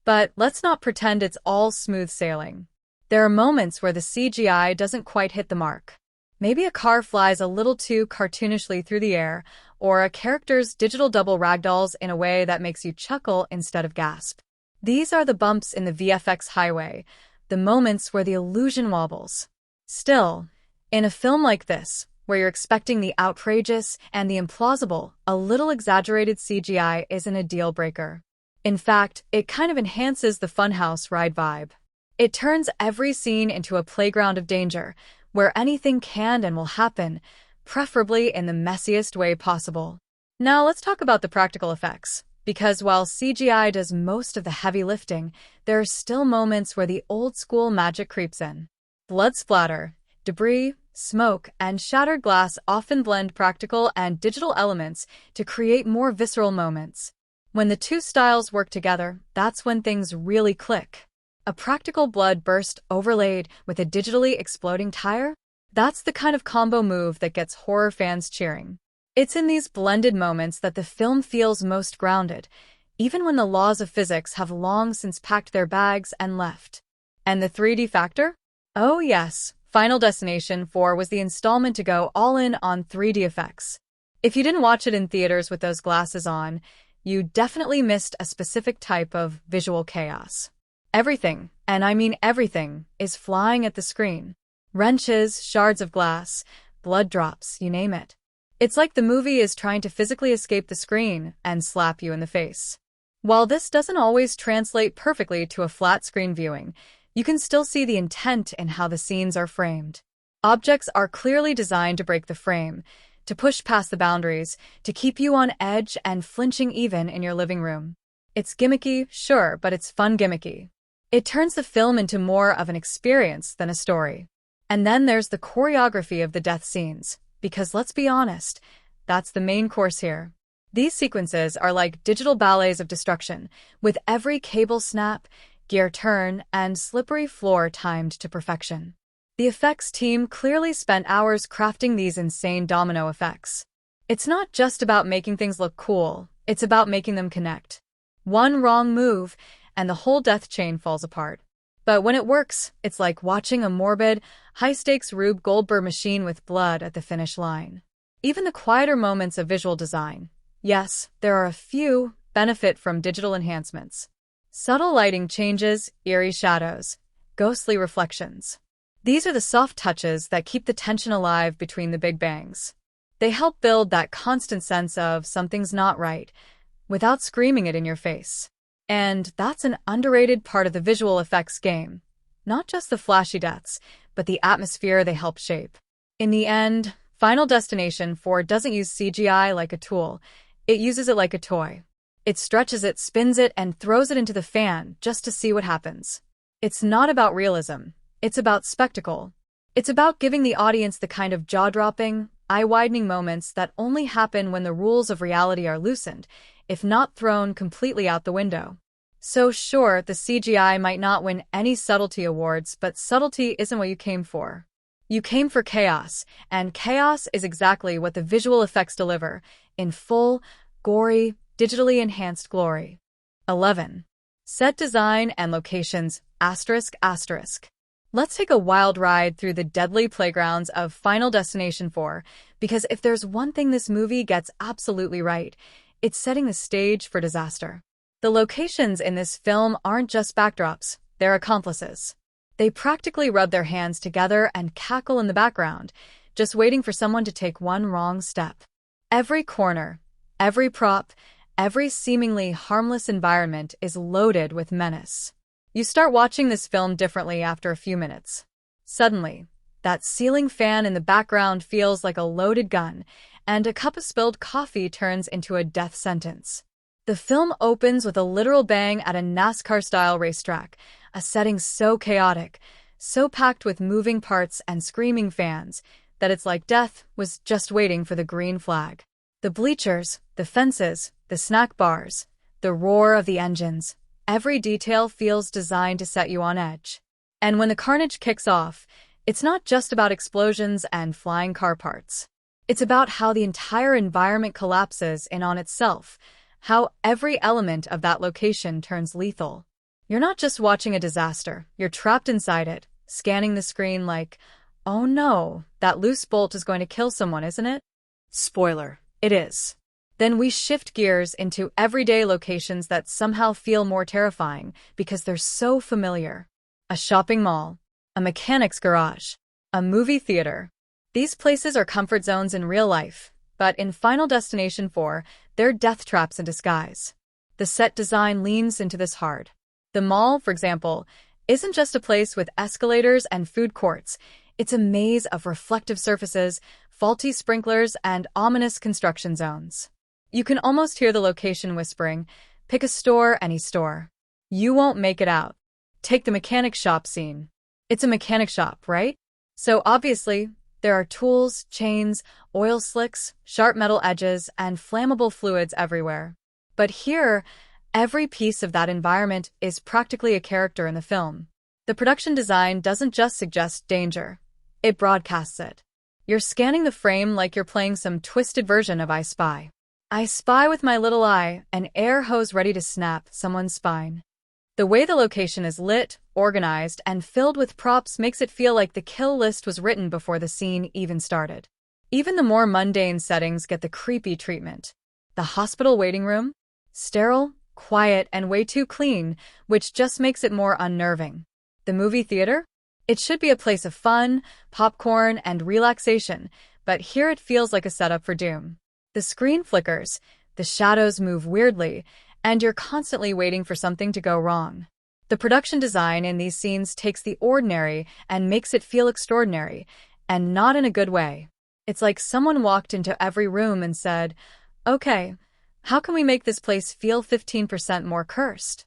Speaker 1: But let's not pretend it's all smooth sailing. There are moments where the CGI doesn't quite hit the mark. Maybe a car flies a little too cartoonishly through the air, or a character's digital double ragdolls in a way that makes you chuckle instead of gasp. These are the bumps in the VFX highway, the moments where the illusion wobbles. Still, in a film like this, where you're expecting the outrageous and the implausible, a little exaggerated CGI isn't a deal breaker. In fact, it kind of enhances the funhouse ride vibe. It turns every scene into a playground of danger, where anything can and will happen, preferably in the messiest way possible. Now let's talk about the practical effects, because while CGI does most of the heavy lifting, there are still moments where the old-school magic creeps in. Blood splatter, debris, smoke, and shattered glass often blend practical and digital elements to create more visceral moments. When the two styles work together, that's when things really click. A practical blood burst overlaid with a digitally exploding tire? That's the kind of combo move that gets horror fans cheering. It's in these blended moments that the film feels most grounded, even when the laws of physics have long since packed their bags and left. And the 3D factor? Oh yes, Final Destination 4 was the installment to go all in on 3D effects. If you didn't watch it in theaters with those glasses on, you definitely missed a specific type of visual chaos. Everything, and I mean everything, is flying at the screen. Wrenches, shards of glass, blood drops, you name it. It's like the movie is trying to physically escape the screen and slap you in the face. While this doesn't always translate perfectly to a flat-screen viewing, you can still see the intent in how the scenes are framed. Objects are clearly designed to break the frame, to push past the boundaries, to keep you on edge and flinching even in your living room. It's gimmicky, sure, but it's fun gimmicky. It turns the film into more of an experience than a story. And then there's the choreography of the death scenes, because let's be honest, that's the main course here. These sequences are like digital ballets of destruction, with every cable snap, gear turn, and slippery floor timed to perfection. The effects team clearly spent hours crafting these insane domino effects. It's not just about making things look cool, it's about making them connect. One wrong move, and the whole death chain falls apart. But when it works, it's like watching a morbid, high-stakes Rube Goldberg machine with blood at the finish line. Even the quieter moments of visual design, yes, there are a few, benefit from digital enhancements. Subtle lighting changes, eerie shadows, ghostly reflections. These are the soft touches that keep the tension alive between the big bangs. They help build that constant sense of something's not right, without screaming it in your face. And that's an underrated part of the visual effects game. Not just the flashy deaths, but the atmosphere they help shape. In the end, Final Destination 4 doesn't use CGI like a tool. It uses it like a toy. It stretches it, spins it, and throws it into the fan just to see what happens. It's not about realism. It's about spectacle. It's about giving the audience the kind of jaw-dropping, eye-widening moments that only happen when the rules of reality are loosened, if not thrown completely out the window. So sure, the CGI might not win any subtlety awards, but subtlety isn't what you came for. You came for chaos, and chaos is exactly what the visual effects deliver, in full, gory, digitally enhanced glory. 11. Set design and locations, ***. Let's take a wild ride through the deadly playgrounds of Final Destination 4, because if there's one thing this movie gets absolutely right, it's setting the stage for disaster. The locations in this film aren't just backdrops, they're accomplices. They practically rub their hands together and cackle in the background, just waiting for someone to take one wrong step. Every corner, every prop, every seemingly harmless environment is loaded with menace. You start watching this film differently after a few minutes. Suddenly, that ceiling fan in the background feels like a loaded gun, and a cup of spilled coffee turns into a death sentence. The film opens with a literal bang at a NASCAR-style racetrack, a setting so chaotic, so packed with moving parts and screaming fans, that it's like death was just waiting for the green flag. The bleachers, the fences, the snack bars, the roar of the engines, every detail feels designed to set you on edge. And when the carnage kicks off, it's not just about explosions and flying car parts. It's about how the entire environment collapses in on itself, how every element of that location turns lethal. You're not just watching a disaster, you're trapped inside it, scanning the screen like, oh no, that loose bolt is going to kill someone, isn't it? Spoiler, it is. Then we shift gears into everyday locations that somehow feel more terrifying because they're so familiar. A shopping mall, a mechanic's garage, a movie theater. These places are comfort zones in real life, but in Final Destination 4, they're death traps in disguise. The set design leans into this hard. The mall, for example, isn't just a place with escalators and food courts. It's a maze of reflective surfaces, faulty sprinklers, and ominous construction zones. You can almost hear the location whispering, pick a store, any store. You won't make it out. Take the mechanic shop scene. It's a mechanic shop, right? So obviously, there are tools, chains, oil slicks, sharp metal edges, and flammable fluids everywhere. But here, every piece of that environment is practically a character in the film. The production design doesn't just suggest danger, it broadcasts it. You're scanning the frame like you're playing some twisted version of I Spy. I spy with my little eye, an air hose ready to snap someone's spine. The way the location is lit, organized, and filled with props makes it feel like the kill list was written before the scene even started. Even the more mundane settings get the creepy treatment. The hospital waiting room? Sterile, quiet, and way too clean, which just makes it more unnerving. The movie theater? It should be a place of fun, popcorn, and relaxation, but here it feels like a setup for doom. The screen flickers, the shadows move weirdly, and you're constantly waiting for something to go wrong. The production design in these scenes takes the ordinary and makes it feel extraordinary, and not in a good way. It's like someone walked into every room and said, okay, how can we make this place feel 15% more cursed?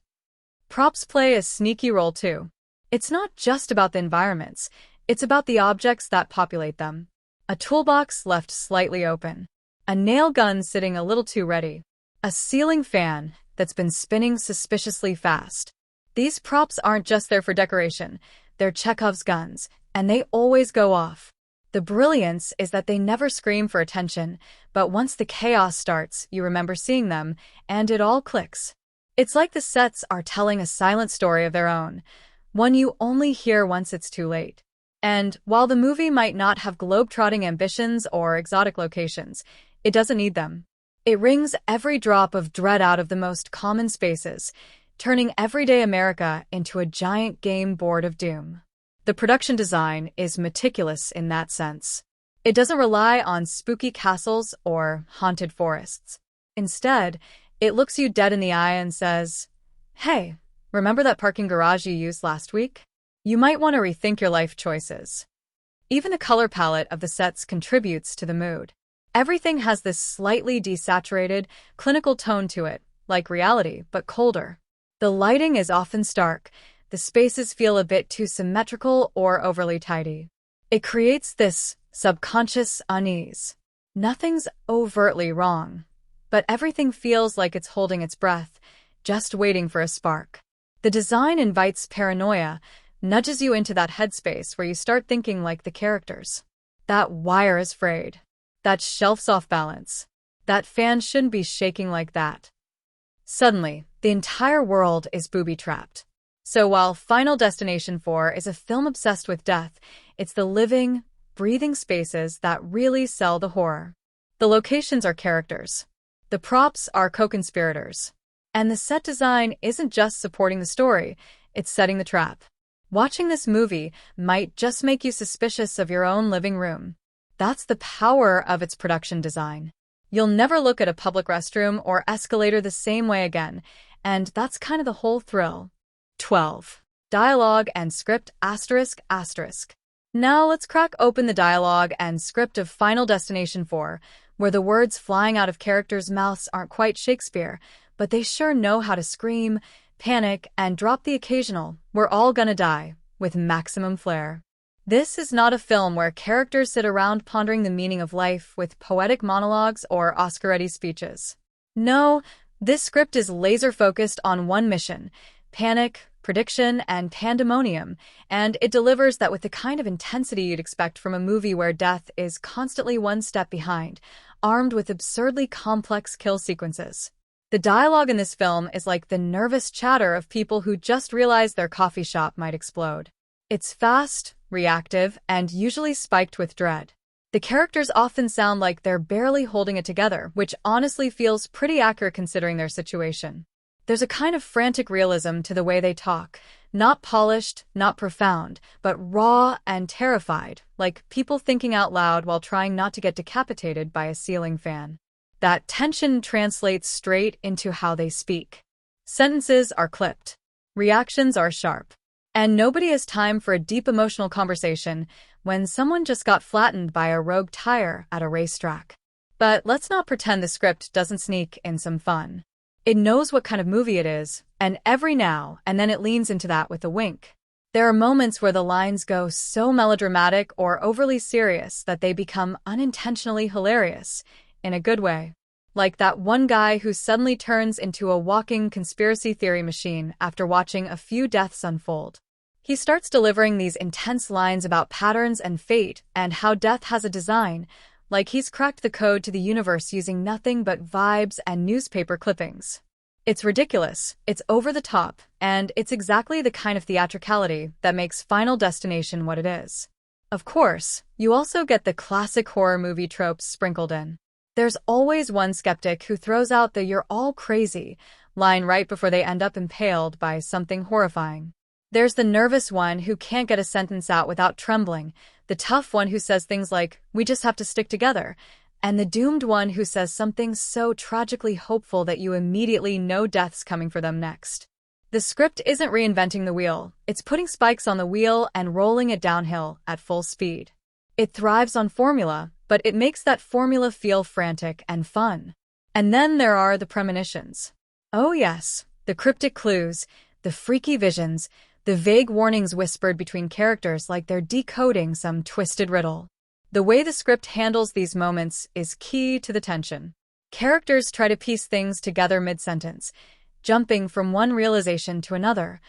Speaker 1: Props play a sneaky role too. It's not just about the environments, it's about the objects that populate them. A toolbox left slightly open. A nail gun sitting a little too ready. A ceiling fan that's been spinning suspiciously fast. These props aren't just there for decoration, they're Chekhov's guns, and they always go off. The brilliance is that they never scream for attention, but once the chaos starts, you remember seeing them, and it all clicks. It's like the sets are telling a silent story of their own, one you only hear once it's too late. And while the movie might not have globe-trotting ambitions or exotic locations, it doesn't need them. It wrings every drop of dread out of the most common spaces, turning everyday America into a giant game board of doom. The production design is meticulous in that sense. It doesn't rely on spooky castles or haunted forests. Instead, it looks you dead in the eye and says, hey, remember that parking garage you used last week? You might want to rethink your life choices. Even the color palette of the sets contributes to the mood. Everything has this slightly desaturated, clinical tone to it, like reality, but colder. The lighting is often stark. The spaces feel a bit too symmetrical or overly tidy. It creates this subconscious unease. Nothing's overtly wrong, but everything feels like it's holding its breath, just waiting for a spark. The design invites paranoia, nudges you into that headspace where you start thinking like the characters. That wire is frayed. That shelf's off balance. That fan shouldn't be shaking like that. Suddenly, the entire world is booby-trapped. So while Final Destination 4 is a film obsessed with death, it's the living, breathing spaces that really sell the horror. The locations are characters. The props are co-conspirators. And the set design isn't just supporting the story, it's setting the trap. Watching this movie might just make you suspicious of your own living room. That's the power of its production design. You'll never look at a public restroom or escalator the same way again, and that's kind of the whole thrill. 12. Dialogue and script ***. Now let's crack open the dialogue and script of Final Destination 4, where the words flying out of characters' mouths aren't quite Shakespeare, but they sure know how to scream, panic, and drop the occasional "we're all gonna die" with maximum flair. This is not a film where characters sit around pondering the meaning of life with poetic monologues or Oscar-ready speeches. No, this script is laser-focused on one mission: panic, prediction, and pandemonium, and it delivers that with the kind of intensity you'd expect from a movie where death is constantly one step behind, armed with absurdly complex kill sequences. The dialogue in this film is like the nervous chatter of people who just realized their coffee shop might explode. It's fast, reactive, and usually spiked with dread. The characters often sound like they're barely holding it together, which honestly feels pretty accurate considering their situation. There's a kind of frantic realism to the way they talk, not polished, not profound, but raw and terrified, like people thinking out loud while trying not to get decapitated by a ceiling fan. That tension translates straight into how they speak. Sentences are clipped. Reactions are sharp. And nobody has time for a deep emotional conversation when someone just got flattened by a rogue tire at a racetrack. But let's not pretend the script doesn't sneak in some fun. It knows what kind of movie it is, and every now and then it leans into that with a wink. There are moments where the lines go so melodramatic or overly serious that they become unintentionally hilarious, in a good way. Like that one guy who suddenly turns into a walking conspiracy theory machine after watching a few deaths unfold. He starts delivering these intense lines about patterns and fate and how death has a design, like he's cracked the code to the universe using nothing but vibes and newspaper clippings. It's ridiculous, it's over the top, and it's exactly the kind of theatricality that makes Final Destination what it is. Of course, you also get the classic horror movie tropes sprinkled in. There's always one skeptic who throws out the "you're all crazy" line right before they end up impaled by something horrifying. There's the nervous one who can't get a sentence out without trembling, the tough one who says things like, "we just have to stick together," and the doomed one who says something so tragically hopeful that you immediately know death's coming for them next. The script isn't reinventing the wheel, it's putting spikes on the wheel and rolling it downhill at full speed. It thrives on formula, but it makes that formula feel frantic and fun. And then there are the premonitions. Oh yes, the cryptic clues, the freaky visions, the vague warnings whispered between characters like they're decoding some twisted riddle. The way the script handles these moments is key to the tension. Characters try to piece things together mid-sentence, jumping from one realization to another,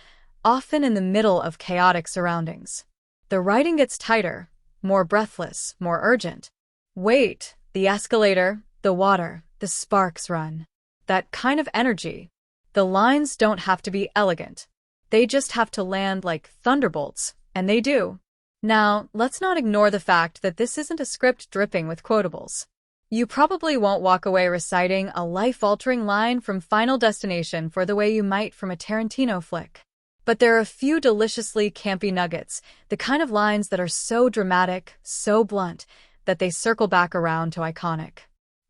Speaker 1: often in the middle of chaotic surroundings. The writing gets tighter, more breathless, more urgent. Wait, the escalator, the water, the sparks run. That kind of energy. The lines don't have to be elegant. They just have to land like thunderbolts, and they do. Now, let's not ignore the fact that this isn't a script dripping with quotables. You probably won't walk away reciting a life-altering line from Final Destination for the way you might from a Tarantino flick. But there are a few deliciously campy nuggets, the kind of lines that are so dramatic, so blunt, that they circle back around to iconic.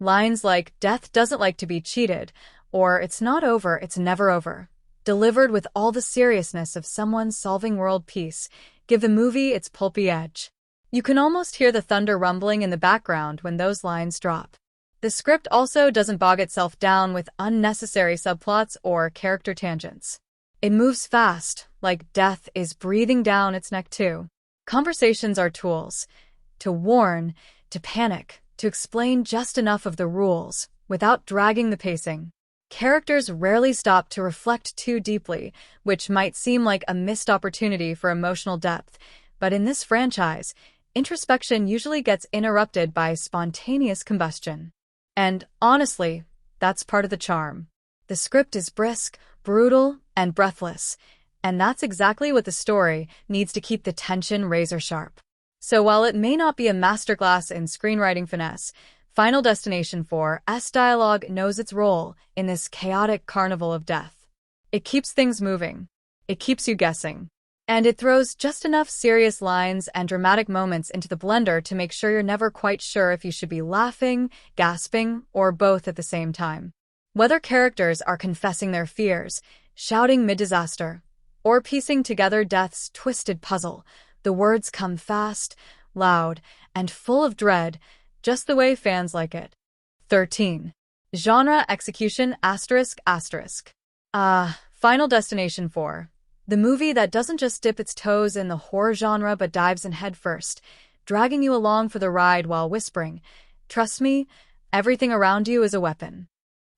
Speaker 1: Lines like, "death doesn't like to be cheated," or "it's not over, it's never over," delivered with all the seriousness of someone solving world peace, give the movie its pulpy edge. You can almost hear the thunder rumbling in the background when those lines drop. The script also doesn't bog itself down with unnecessary subplots or character tangents. It moves fast, like death is breathing down its neck too. Conversations are tools. To warn, to panic, to explain just enough of the rules, without dragging the pacing. Characters rarely stop to reflect too deeply, which might seem like a missed opportunity for emotional depth, but in this franchise, introspection usually gets interrupted by spontaneous combustion. And honestly, that's part of the charm. The script is brisk, brutal, and breathless, and that's exactly what the story needs to keep the tension razor-sharp. So while it may not be a masterclass in screenwriting finesse, Final Destination 4's dialogue knows its role in this chaotic carnival of death. It keeps things moving. It keeps you guessing. And it throws just enough serious lines and dramatic moments into the blender to make sure you're never quite sure if you should be laughing, gasping, or both at the same time. Whether characters are confessing their fears, shouting mid-disaster, or piecing together death's twisted puzzle, the words come fast, loud, and full of dread, just the way fans like it. 13. Genre execution ***. Final Destination 4. The movie that doesn't just dip its toes in the horror genre but dives in headfirst, dragging you along for the ride while whispering, "Trust me, everything around you is a weapon."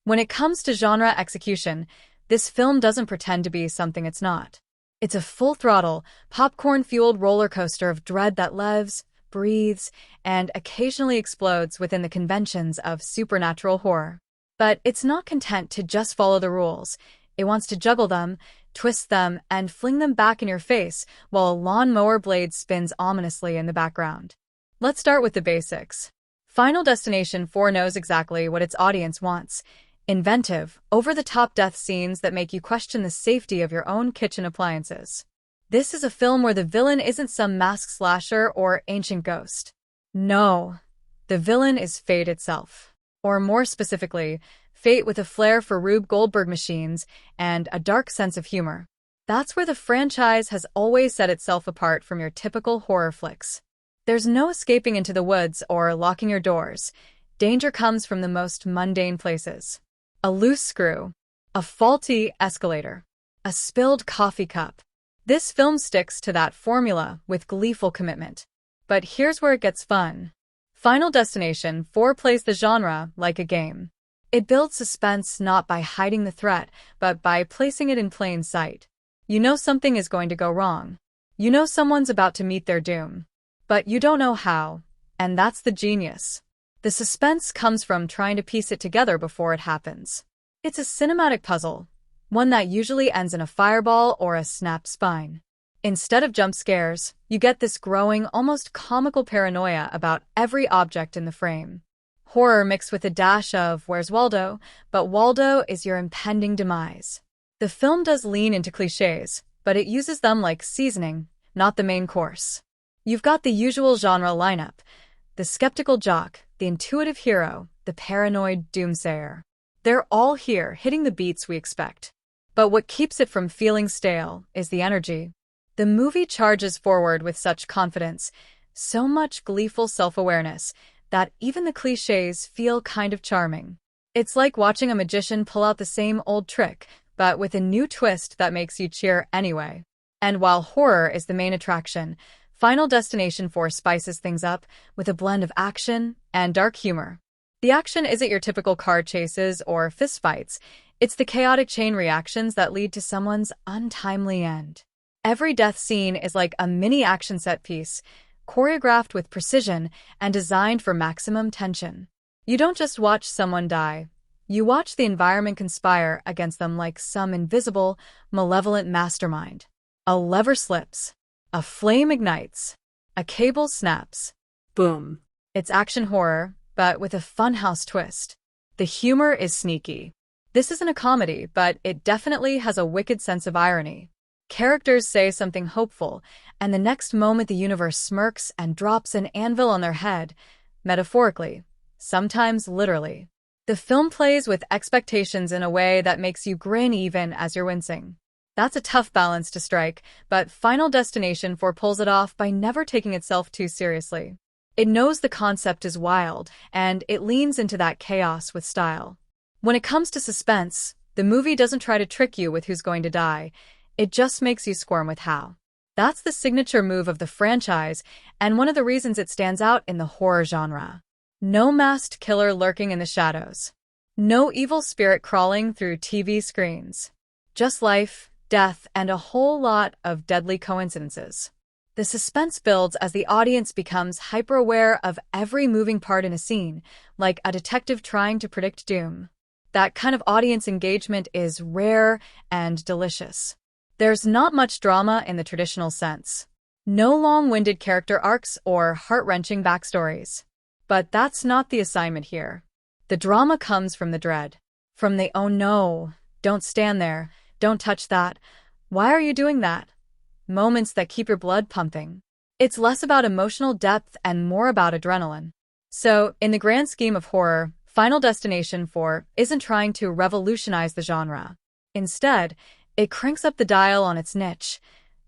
Speaker 1: When it comes to genre execution, this film doesn't pretend to be something it's not. It's a full-throttle, popcorn-fueled roller coaster of dread that lives, breathes, and occasionally explodes within the conventions of supernatural horror. But it's not content to just follow the rules. It wants to juggle them, twist them, and fling them back in your face while a lawnmower blade spins ominously in the background. Let's start with the basics. Final Destination 4 knows exactly what its audience wants. Inventive, over-the-top death scenes that make you question the safety of your own kitchen appliances. This is a film where the villain isn't some masked slasher or ancient ghost. No, the villain is fate itself. Or more specifically, fate with a flair for Rube Goldberg machines and a dark sense of humor. That's where the franchise has always set itself apart from your typical horror flicks. There's no escaping into the woods or locking your doors. Danger comes from the most mundane places. A loose screw, a faulty escalator, a spilled coffee cup. This film sticks to that formula with gleeful commitment. But here's where it gets fun. Final Destination 4 plays the genre like a game. It builds suspense not by hiding the threat, but by placing it in plain sight. You know something is going to go wrong. You know someone's about to meet their doom. But you don't know how, and that's the genius. The suspense comes from trying to piece it together before it happens. It's a cinematic puzzle, one that usually ends in a fireball or a snapped spine. Instead of jump scares, you get this growing, almost comical paranoia about every object in the frame. Horror mixed with a dash of "Where's Waldo?" but Waldo is your impending demise. The film does lean into cliches, but it uses them like seasoning, not the main course. You've got the usual genre lineup: the skeptical jock, the intuitive hero, the paranoid doomsayer. They're all here, hitting the beats we expect. But what keeps it from feeling stale is the energy. The movie charges forward with such confidence, so much gleeful self-awareness, that even the cliches feel kind of charming. It's like watching a magician pull out the same old trick, but with a new twist that makes you cheer anyway. And while horror is the main attraction, Final Destination 4 spices things up with a blend of action and dark humor. The action isn't your typical car chases or fistfights. It's the chaotic chain reactions that lead to someone's untimely end. Every death scene is like a mini action set piece, choreographed with precision and designed for maximum tension. You don't just watch someone die. You watch the environment conspire against them like some invisible, malevolent mastermind. A lever slips. A flame ignites. A cable snaps.
Speaker 2: Boom.
Speaker 1: It's action horror, but with a funhouse twist. The humor is sneaky. This isn't a comedy, but it definitely has a wicked sense of irony. Characters say something hopeful, and the next moment the universe smirks and drops an anvil on their head, metaphorically, sometimes literally. The film plays with expectations in a way that makes you grin even as you're wincing. That's a tough balance to strike, but Final Destination 4 pulls it off by never taking itself too seriously. It knows the concept is wild, and it leans into that chaos with style. When it comes to suspense, the movie doesn't try to trick you with who's going to die. It just makes you squirm with how. That's the signature move of the franchise, and one of the reasons it stands out in the horror genre. No masked killer lurking in the shadows. No evil spirit crawling through TV screens. Just life, death, and a whole lot of deadly coincidences. The suspense builds as the audience becomes hyper-aware of every moving part in a scene, like a detective trying to predict doom. That kind of audience engagement is rare and delicious. There's not much drama in the traditional sense. No long-winded character arcs or heart-wrenching backstories. But that's not the assignment here. The drama comes from the dread. From the "oh no, don't stand there, don't touch that, why are you doing that?" moments that keep your blood pumping. It's less about emotional depth and more about adrenaline. So, in the grand scheme of horror, Final Destination 4 isn't trying to revolutionize the genre. Instead, it cranks up the dial on its niche: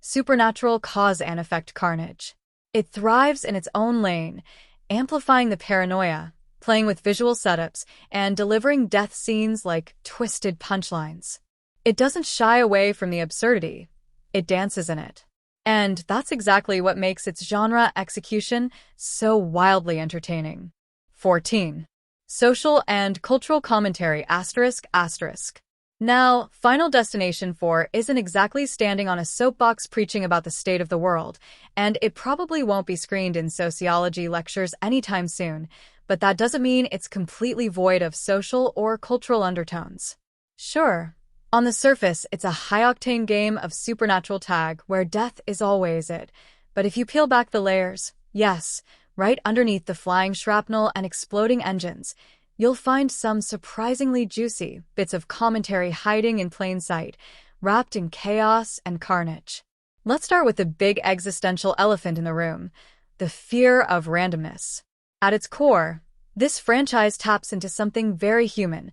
Speaker 1: supernatural cause and effect carnage. It thrives in its own lane, amplifying the paranoia, playing with visual setups, and delivering death scenes like twisted punchlines. It doesn't shy away from the absurdity. It dances in it. And that's exactly what makes its genre execution so wildly entertaining. 14. Social and cultural commentary ****. Now, Final Destination 4 isn't exactly standing on a soapbox preaching about the state of the world, and it probably won't be screened in sociology lectures anytime soon, but that doesn't mean it's completely void of social or cultural undertones. Sure, on the surface, it's a high-octane game of supernatural tag where death is always it. But if you peel back the layers, yes, right underneath the flying shrapnel and exploding engines, you'll find some surprisingly juicy bits of commentary hiding in plain sight, wrapped in chaos and carnage. Let's start with the big existential elephant in the room, the fear of randomness. At its core, this franchise taps into something very human,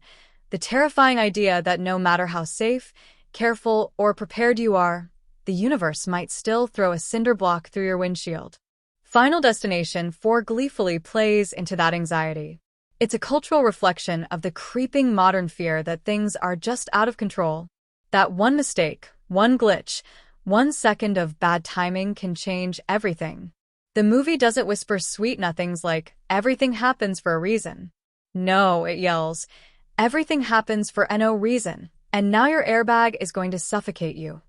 Speaker 1: the terrifying idea that no matter how safe, careful, or prepared you are, the universe might still throw a cinder block through your windshield. Final Destination 4 gleefully plays into that anxiety. It's a cultural reflection of the creeping modern fear that things are just out of control, that one mistake, one glitch, 1 second of bad timing can change everything. The movie doesn't whisper sweet nothings like, everything happens for a reason. No, it yells, everything happens for no reason, and now your airbag is going to suffocate you.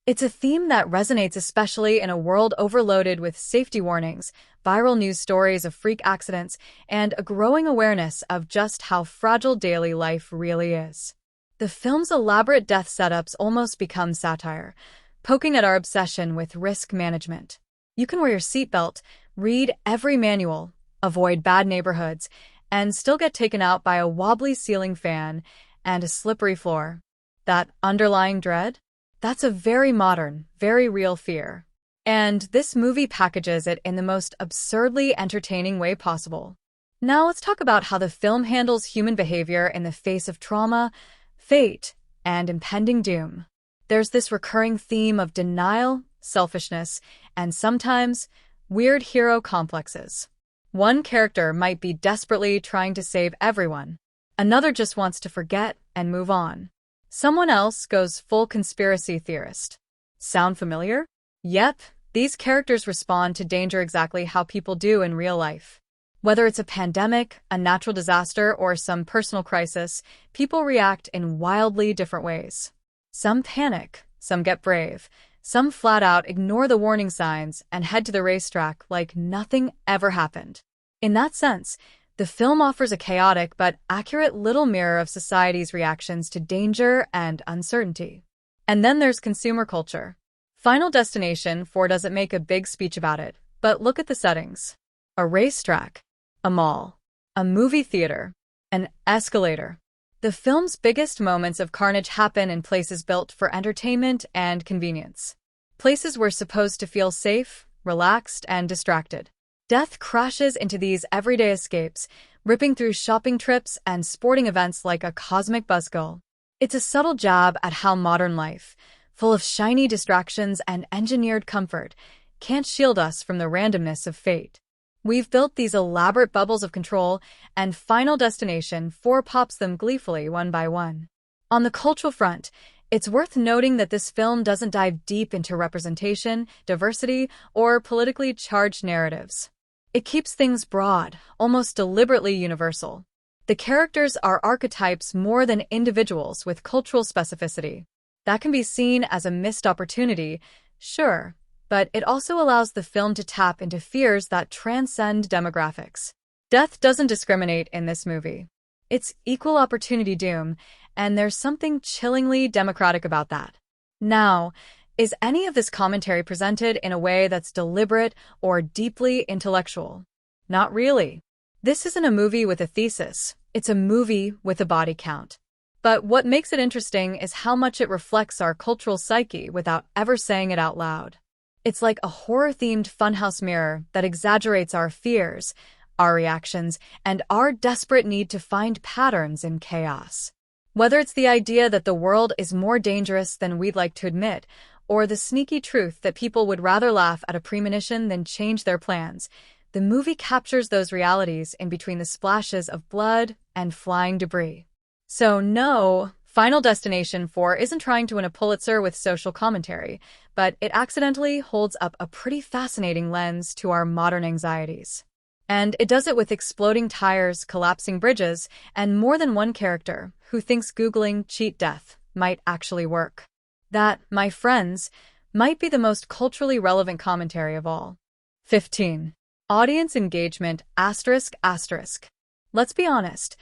Speaker 1: It's a theme that resonates especially in a world overloaded with safety warnings, viral news stories of freak accidents, and a growing awareness of just how fragile daily life really is. The film's elaborate death setups almost become satire, poking at our obsession with risk management. You can wear your seatbelt, read every manual, avoid bad neighborhoods, and still get taken out by a wobbly ceiling fan and a slippery floor. That underlying dread? That's a very modern, very real fear. And this movie packages it in the most absurdly entertaining way possible. Now let's talk about how the film handles human behavior in the face of trauma, fate, and impending doom. There's this recurring theme of denial, selfishness, and sometimes weird hero complexes. One character might be desperately trying to save everyone. Another just wants to forget and move on. Someone else goes full conspiracy theorist. Sound familiar? Yep, these characters respond to danger exactly how people do in real life. Whether it's a pandemic, a natural disaster, or some personal crisis, people react in wildly different ways. Some panic, some get brave, some flat out ignore the warning signs and head to the racetrack like nothing ever happened. In that sense, the film offers a chaotic but accurate little mirror of society's reactions to danger and uncertainty. And then there's consumer culture. Final Destination 4 doesn't make a big speech about it, but look at the settings. A racetrack, a mall, a movie theater, an escalator. The film's biggest moments of carnage happen in places built for entertainment and convenience. Places we're supposed to feel safe, relaxed, and distracted. Death crashes into these everyday escapes, ripping through shopping trips and sporting events like a cosmic buzzkill. It's a subtle jab at how modern life, full of shiny distractions and engineered comfort, can't shield us from the randomness of fate. We've built these elaborate bubbles of control, and Final Destination 4 pops them gleefully one by one. On the cultural front, it's worth noting that this film doesn't dive deep into representation, diversity, or politically charged narratives. It keeps things broad, almost deliberately universal. The characters are archetypes more than individuals with cultural specificity. That can be seen as a missed opportunity, sure, but it also allows the film to tap into fears that transcend demographics. Death doesn't discriminate in this movie. It's equal opportunity doom, and there's something chillingly democratic about that. Now, is any of this commentary presented in a way that's deliberate or deeply intellectual? Not really. This isn't a movie with a thesis, it's a movie with a body count. But what makes it interesting is how much it reflects our cultural psyche without ever saying it out loud. It's like a horror-themed funhouse mirror that exaggerates our fears, our reactions, and our desperate need to find patterns in chaos. Whether it's the idea that the world is more dangerous than we'd like to admit, or the sneaky truth that people would rather laugh at a premonition than change their plans, the movie captures those realities in between the splashes of blood and flying debris. So no, Final Destination 4 isn't trying to win a Pulitzer with social commentary, but it accidentally holds up a pretty fascinating lens to our modern anxieties. And it does it with exploding tires, collapsing bridges, and more than one character who thinks Googling cheat death might actually work. That, my friends, might be the most culturally relevant commentary of all. 15. Audience engagement asterisk asterisk. Let's be honest.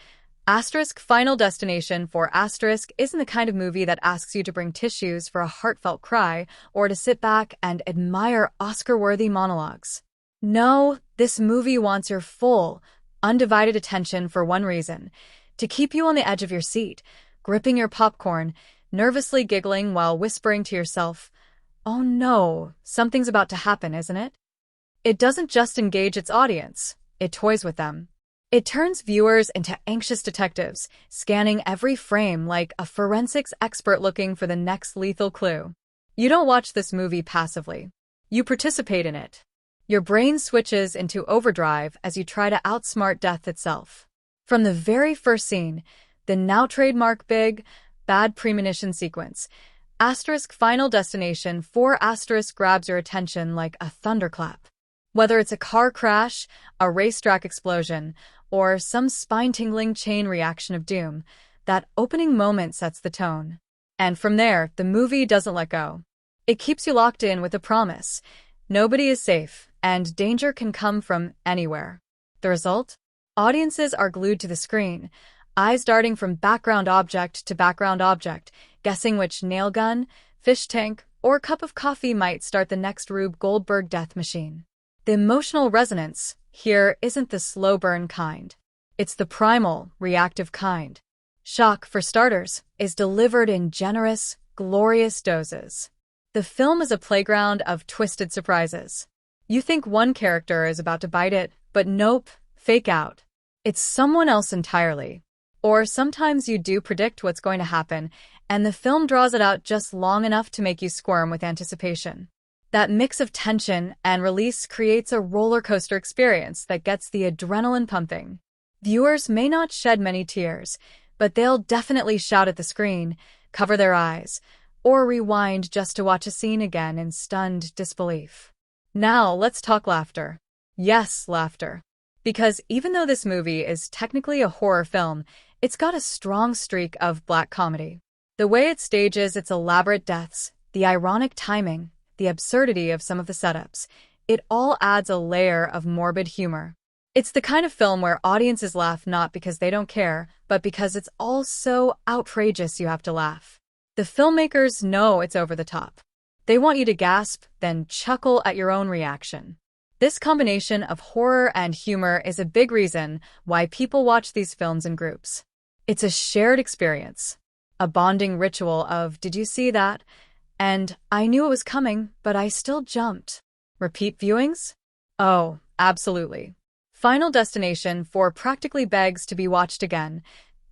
Speaker 1: Asterisk Final Destination for asterisk isn't the kind of movie that asks you to bring tissues for a heartfelt cry or to sit back and admire Oscar-worthy monologues. No, this movie wants your full, undivided attention for one reason: to keep you on the edge of your seat, gripping your popcorn, nervously giggling while whispering to yourself, "Oh no, something's about to happen, isn't it?" It doesn't just engage its audience, it toys with them. It turns viewers into anxious detectives, scanning every frame like a forensics expert looking for the next lethal clue. You don't watch this movie passively. You participate in it. Your brain switches into overdrive as you try to outsmart death itself. From the very first scene, the now trademark big, bad premonition sequence, asterisk Final Destination 4 asterisk grabs your attention like a thunderclap. Whether it's a car crash, a racetrack explosion, or some spine-tingling chain reaction of doom, that opening moment sets the tone. And from there, the movie doesn't let go. It keeps you locked in with a promise. Nobody is safe, and danger can come from anywhere. The result? Audiences are glued to the screen, eyes darting from background object to background object, guessing which nail gun, fish tank, or cup of coffee might start the next Rube Goldberg death machine. The emotional resonance here isn't the slow burn kind. It's the primal, reactive kind. Shock, for starters, is delivered in generous, glorious doses. The film is a playground of twisted surprises. You think one character is about to bite it, but nope, fake out. It's someone else entirely. Or sometimes you do predict what's going to happen, and the film draws it out just long enough to make you squirm with anticipation. That mix of tension and release creates a roller coaster experience that gets the adrenaline pumping. Viewers may not shed many tears, but they'll definitely shout at the screen, cover their eyes, or rewind just to watch a scene again in stunned disbelief. Now let's talk laughter. Yes, laughter. Because even though this movie is technically a horror film, it's got a strong streak of black comedy. The way it stages its elaborate deaths, the ironic timing, the absurdity of some of the setups, it all adds a layer of morbid humor. It's the kind of film where audiences laugh not because they don't care, but because it's all so outrageous you have to laugh. The filmmakers know it's over the top. They want you to gasp, then chuckle at your own reaction. This combination of horror and humor is a big reason why people watch these films in groups. It's a shared experience, a bonding ritual of, "Did you see that?" And "I knew it was coming, but I still jumped." Repeat viewings? Oh, absolutely. Final Destination 4 practically begs to be watched again.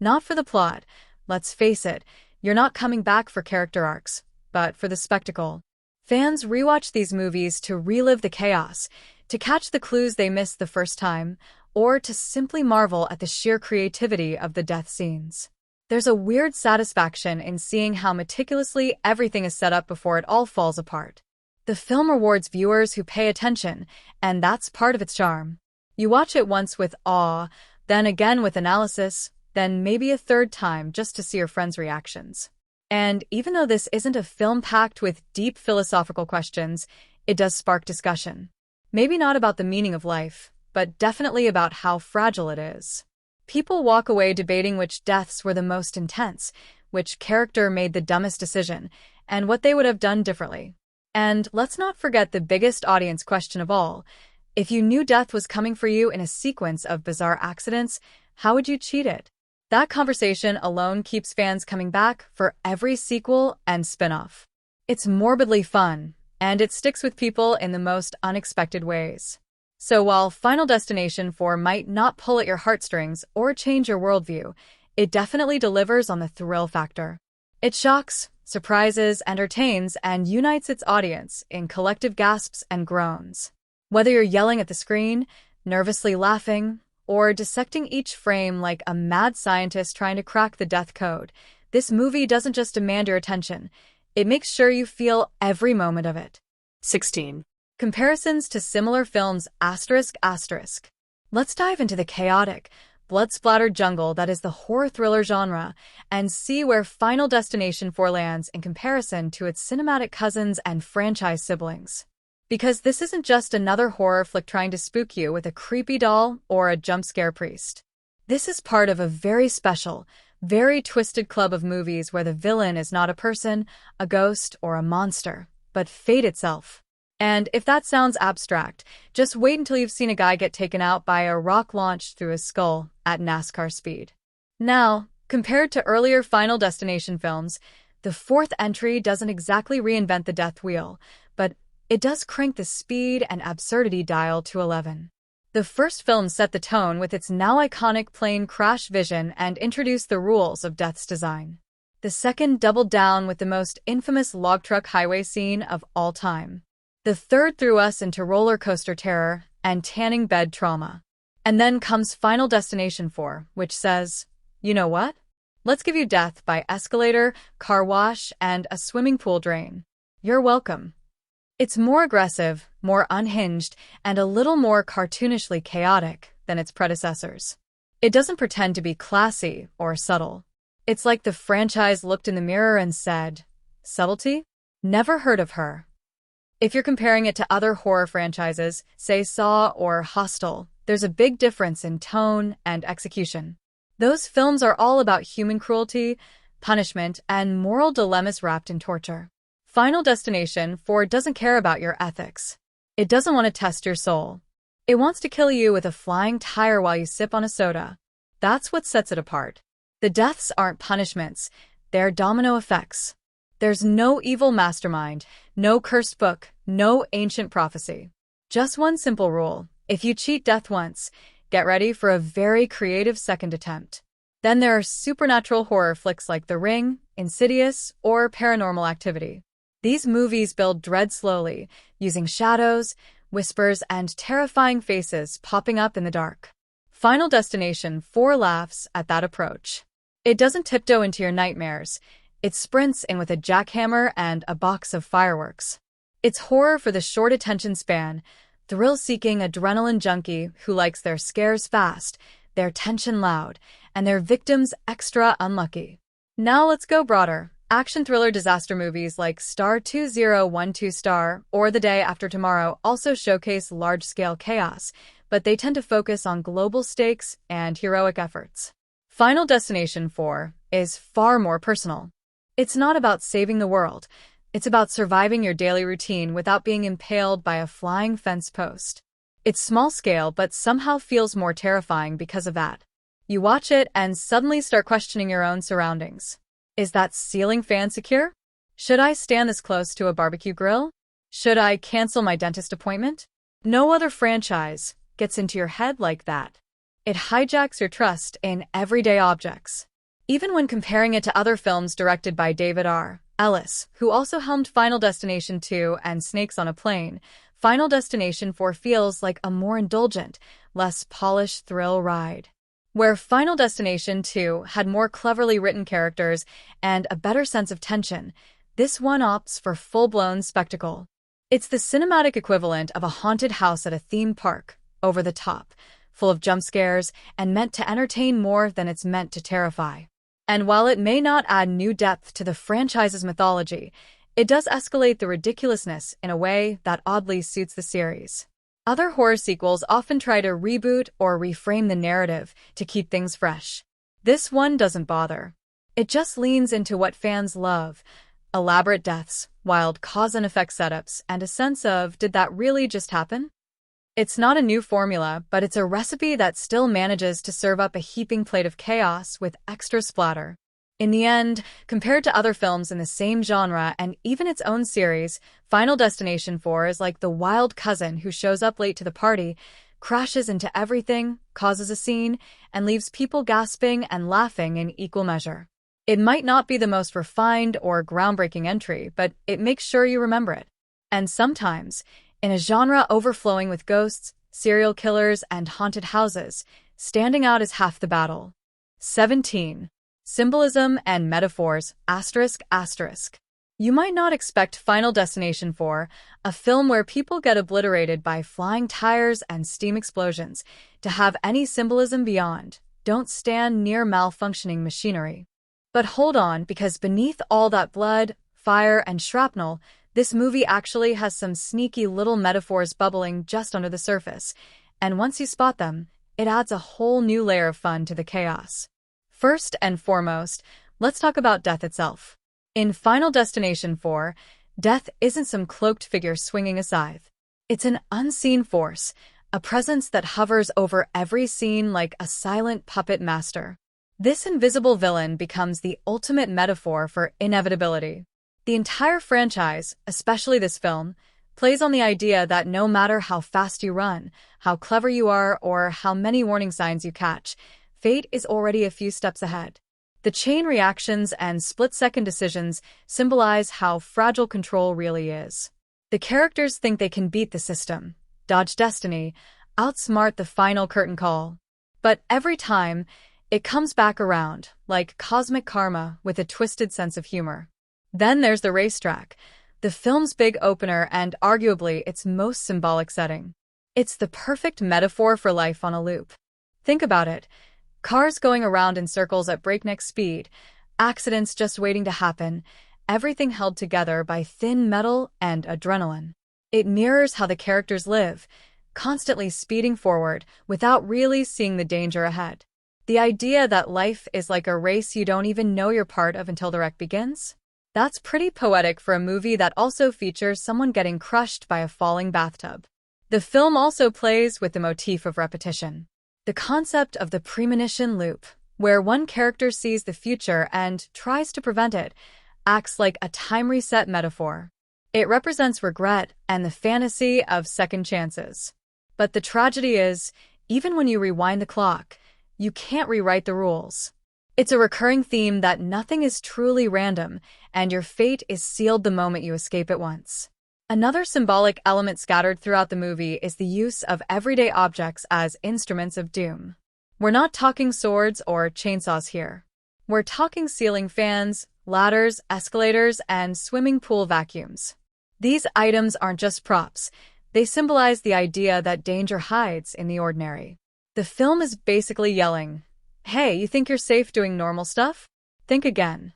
Speaker 1: Not for the plot. Let's face it, you're not coming back for character arcs, but for the spectacle. Fans rewatch these movies to relive the chaos, to catch the clues they missed the first time, or to simply marvel at the sheer creativity of the death scenes. There's a weird satisfaction in seeing how meticulously everything is set up before it all falls apart. The film rewards viewers who pay attention, and that's part of its charm. You watch it once with awe, then again with analysis, then maybe a third time just to see your friends' reactions. And even though this isn't a film packed with deep philosophical questions, it does spark discussion. Maybe not about the meaning of life, but definitely about how fragile it is. People walk away debating which deaths were the most intense, which character made the dumbest decision, and what they would have done differently. And let's not forget the biggest audience question of all. If you knew death was coming for you in a sequence of bizarre accidents, how would you cheat it? That conversation alone keeps fans coming back for every sequel and spin-off. It's morbidly fun, and it sticks with people in the most unexpected ways. So while Final Destination 4 might not pull at your heartstrings or change your worldview, it definitely delivers on the thrill factor. It shocks, surprises, entertains, and unites its audience in collective gasps and groans. Whether you're yelling at the screen, nervously laughing, or dissecting each frame like a mad scientist trying to crack the death code, this movie doesn't just demand your attention, it makes sure you feel every moment of it.
Speaker 2: 16.
Speaker 1: Comparisons to similar films asterisk asterisk. Let's dive into the chaotic, blood-splattered jungle that is the horror thriller genre and see where Final Destination 4 lands in comparison to its cinematic cousins and franchise siblings. Because this isn't just another horror flick trying to spook you with a creepy doll or a jump scare priest. This is part of a very special, very twisted club of movies where the villain is not a person, a ghost, or a monster, but fate itself. And if that sounds abstract, just wait until you've seen a guy get taken out by a rock launched through his skull at NASCAR speed. Now, compared to earlier Final Destination films, the fourth entry doesn't exactly reinvent the death wheel, but it does crank the speed and absurdity dial to 11. The first film set the tone with its now iconic plane crash vision and introduced the rules of death's design. The second doubled down with the most infamous log truck highway scene of all time. The third threw us into roller coaster terror and tanning bed trauma. And then comes Final Destination 4, which says, you know what? Let's give you death by escalator, car wash, and a swimming pool drain. You're welcome. It's more aggressive, more unhinged, and a little more cartoonishly chaotic than its predecessors. It doesn't pretend to be classy or subtle. It's like the franchise looked in the mirror and said, subtlety? Never heard of her. If you're comparing it to other horror franchises, say Saw or Hostel, there's a big difference in tone and execution. Those films are all about human cruelty, punishment, and moral dilemmas wrapped in torture. Final Destination 4 doesn't care about your ethics. It doesn't want to test your soul. It wants to kill you with a flying tire while you sip on a soda. That's what sets it apart. The deaths aren't punishments, they're domino effects. There's no evil mastermind, no cursed book, no ancient prophecy. Just one simple rule: if you cheat death once, get ready for a very creative second attempt. Then there are supernatural horror flicks like The Ring, Insidious, or Paranormal Activity. These movies build dread slowly, using shadows, whispers, and terrifying faces popping up in the dark. Final Destination 4 laughs at that approach. It doesn't tiptoe into your nightmares. It sprints in with a jackhammer and a box of fireworks. It's horror for the short attention span, thrill-seeking adrenaline junkie who likes their scares fast, their tension loud, and their victims extra unlucky. Now let's go broader. Action thriller disaster movies like Star 2012 Star or The Day After Tomorrow also showcase large-scale chaos, but they tend to focus on global stakes and heroic efforts. Final Destination 4 is far more personal. It's not about saving the world. It's about surviving your daily routine without being impaled by a flying fence post. It's small-scale but somehow feels more terrifying because of that. You watch it and suddenly start questioning your own surroundings. Is that ceiling fan secure? Should I stand this close to a barbecue grill? Should I cancel my dentist appointment? No other franchise gets into your head like that. It hijacks your trust in everyday objects. Even when comparing it to other films directed by David R. Ellis, who also helmed Final Destination 2 and Snakes on a Plane, Final Destination 4 feels like a more indulgent, less polished thrill ride. Where Final Destination 2 had more cleverly written characters and a better sense of tension, this one opts for full-blown spectacle. It's the cinematic equivalent of a haunted house at a theme park, over the top, full of jump scares, and meant to entertain more than it's meant to terrify. And while it may not add new depth to the franchise's mythology, it does escalate the ridiculousness in a way that oddly suits the series. Other horror sequels often try to reboot or reframe the narrative to keep things fresh. This one doesn't bother. It just leans into what fans love: elaborate deaths, wild cause and effect setups, and a sense of, did that really just happen? It's not a new formula, but it's a recipe that still manages to serve up a heaping plate of chaos with extra splatter. In the end, compared to other films in the same genre and even its own series, Final Destination 4 is like the wild cousin who shows up late to the party, crashes into everything, causes a scene, and leaves people gasping and laughing in equal measure. It might not be the most refined or groundbreaking entry, but it makes sure you remember it. And sometimes, in a genre overflowing with ghosts, serial killers, and haunted houses, standing out is half the battle. 17. Symbolism and metaphors, ****. You might not expect Final Destination 4, a film where people get obliterated by flying tires and steam explosions, to have any symbolism beyond, don't stand near malfunctioning machinery. But hold on, because beneath all that blood, fire, and shrapnel, This movie actually has some sneaky little metaphors bubbling just under the surface, and once you spot them, it adds a whole new layer of fun to the chaos. First and foremost, let's talk about death itself. In Final Destination 4, death isn't some cloaked figure swinging a scythe. It's an unseen force, a presence that hovers over every scene like a silent puppet master. This invisible villain becomes the ultimate metaphor for inevitability. The entire franchise, especially this film, plays on the idea that no matter how fast you run, how clever you are, or how many warning signs you catch, fate is already a few steps ahead. The chain reactions and split-second decisions symbolize how fragile control really is. The characters think they can beat the system, dodge destiny, outsmart the final curtain call. But every time, it comes back around, like cosmic karma with a twisted sense of humor. Then there's the racetrack, the film's big opener and arguably its most symbolic setting. It's the perfect metaphor for life on a loop. Think about it. Cars going around in circles at breakneck speed, accidents just waiting to happen, everything held together by thin metal and adrenaline. It mirrors how the characters live, constantly speeding forward without really seeing the danger ahead. The idea that life is like a race you don't even know you're part of until the wreck begins? That's pretty poetic for a movie that also features someone getting crushed by a falling bathtub. The film also plays with the motif of repetition. The concept of the premonition loop, where one character sees the future and tries to prevent it, acts like a time reset metaphor. It represents regret and the fantasy of second chances. But the tragedy is, even when you rewind the clock, you can't rewrite the rules. It's a recurring theme that nothing is truly random, and your fate is sealed the moment you escape it once. Another symbolic element scattered throughout the movie is the use of everyday objects as instruments of doom. We're not talking swords or chainsaws here. We're talking ceiling fans, ladders, escalators, and swimming pool vacuums. These items aren't just props. They symbolize the idea that danger hides in the ordinary. The film is basically yelling, "Hey, you think you're safe doing normal stuff? Think again."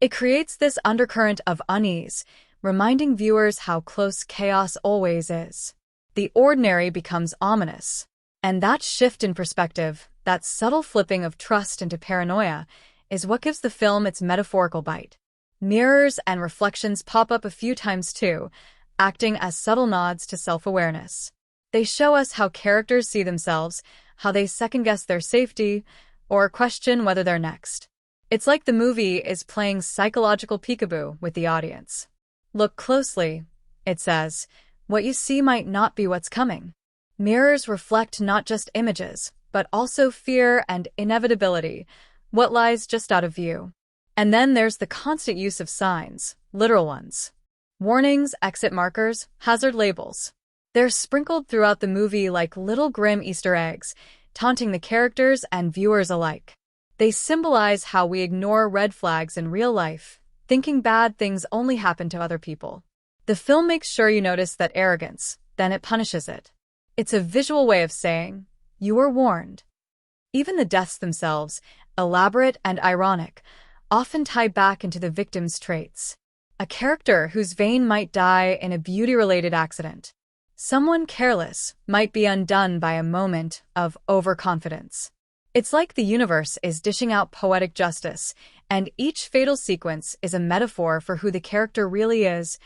Speaker 1: It creates this undercurrent of unease, reminding viewers how close chaos always is. The ordinary becomes ominous. And that shift in perspective, that subtle flipping of trust into paranoia, is what gives the film its metaphorical bite. Mirrors and reflections pop up a few times too, acting as subtle nods to self-awareness. They show us how characters see themselves, how they second-guess their safety, or question whether they're next. It's like the movie is playing psychological peekaboo with the audience. Look closely, it says. What you see might not be what's coming. Mirrors reflect not just images, but also fear and inevitability, what lies just out of view. And then there's the constant use of signs, literal ones. Warnings, exit markers, hazard labels. They're sprinkled throughout the movie like little grim Easter eggs, taunting the characters and viewers alike. They symbolize how we ignore red flags in real life, thinking bad things only happen to other people. The film makes sure you notice that arrogance, then it punishes it. It's a visual way of saying, you were warned. Even the deaths themselves, elaborate and ironic, often tie back into the victim's traits. A character whose vein might die in a beauty-related accident. Someone careless might be undone by a moment of overconfidence. It's like the universe is dishing out poetic justice, and each fatal sequence is a metaphor for who the character really is,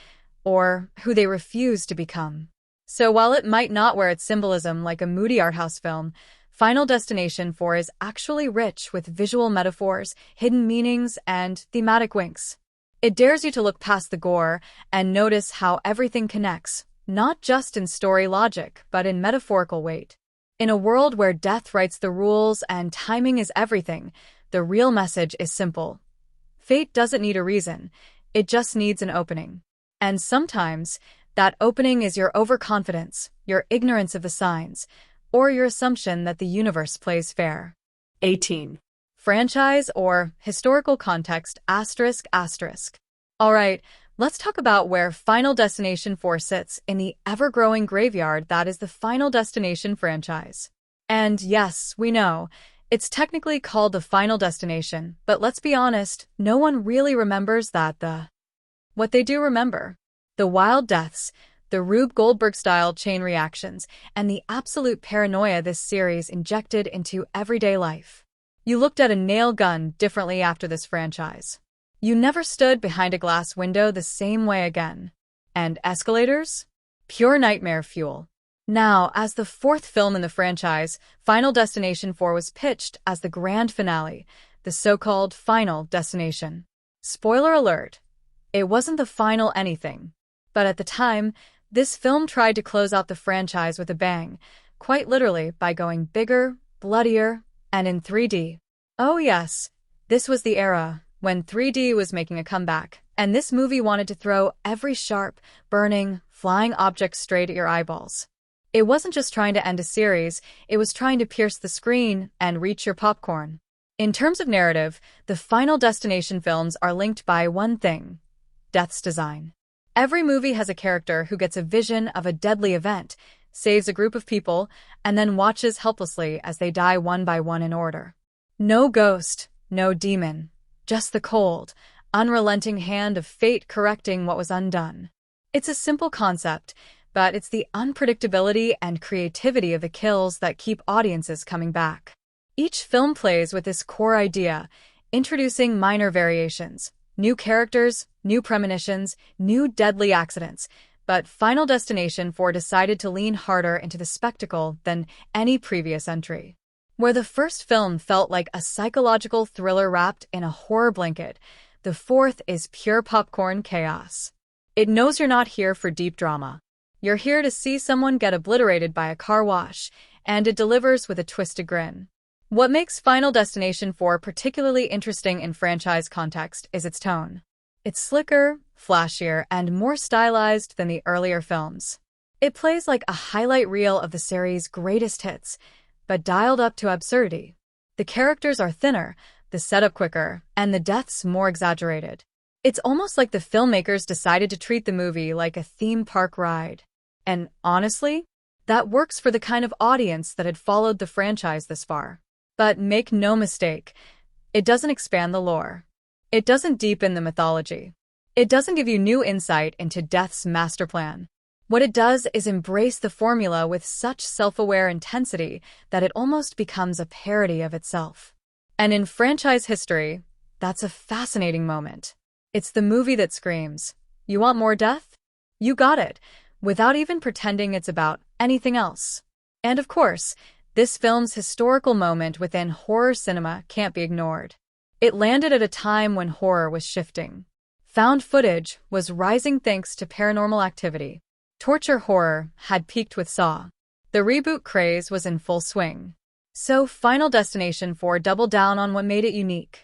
Speaker 1: or who they refuse to become. So while it might not wear its symbolism like a moody arthouse film, Final Destination 4 is actually rich with visual metaphors, hidden meanings, and thematic winks. It dares you to look past the gore and notice how everything connects, not just in story logic, but in metaphorical weight. In a world where death writes the rules and timing is everything, the real message is simple. Fate doesn't need a reason, it just needs an opening. And sometimes, that opening is your overconfidence, your ignorance of the signs, or your assumption that the universe plays fair.
Speaker 2: 18.
Speaker 1: Franchise or historical context ***. Alright, let's talk about where Final Destination 4 sits in the ever-growing graveyard that is the Final Destination franchise. And yes, we know, it's technically called the Final Destination, but let's be honest, no one really remembers that what they do remember. The wild deaths, the Rube Goldberg-style chain reactions, and the absolute paranoia this series injected into everyday life. You looked at a nail gun differently after this franchise. You never stood behind a glass window the same way again. And escalators? Pure nightmare fuel. Now, as the fourth film in the franchise, Final Destination 4 was pitched as the grand finale, the so-called Final Destination. Spoiler alert, it wasn't the final anything. But at the time, this film tried to close out the franchise with a bang, quite literally by going bigger, bloodier, and in 3D. Oh yes, this was the era when 3D was making a comeback, and this movie wanted to throw every sharp, burning, flying object straight at your eyeballs. It wasn't just trying to end a series, it was trying to pierce the screen and reach your popcorn. In terms of narrative, the Final Destination films are linked by one thing: death's design. Every movie has a character who gets a vision of a deadly event, saves a group of people, and then watches helplessly as they die one by one in order. No ghost, no demon, just the cold, unrelenting hand of fate correcting what was undone. It's a simple concept, but it's the unpredictability and creativity of the kills that keep audiences coming back. Each film plays with this core idea, introducing minor variations, new characters, new premonitions, new deadly accidents, but Final Destination 4 decided to lean harder into the spectacle than any previous entry. Where the first film felt like a psychological thriller wrapped in a horror blanket, the fourth is pure popcorn chaos. It knows you're not here for deep drama. You're here to see someone get obliterated by a car wash, and it delivers with a twisted grin. What makes Final Destination 4 particularly interesting in franchise context is its tone. It's slicker, flashier, and more stylized than the earlier films. It plays like a highlight reel of the series' greatest hits, but dialed up to absurdity. The characters are thinner, the setup quicker, and the deaths more exaggerated. It's almost like the filmmakers decided to treat the movie like a theme park ride. And honestly, that works for the kind of audience that had followed the franchise this far. But make no mistake, it doesn't expand the lore. It doesn't deepen the mythology. It doesn't give you new insight into Death's master plan. What it does is embrace the formula with such self-aware intensity that it almost becomes a parody of itself. And in franchise history, that's a fascinating moment. It's the movie that screams, "You want more death? You got it," without even pretending it's about anything else. And of course, this film's historical moment within horror cinema can't be ignored. It landed at a time when horror was shifting. Found footage was rising thanks to paranormal activity. Torture horror had peaked with Saw. The reboot craze was in full swing. So Final Destination 4 doubled down on what made it unique: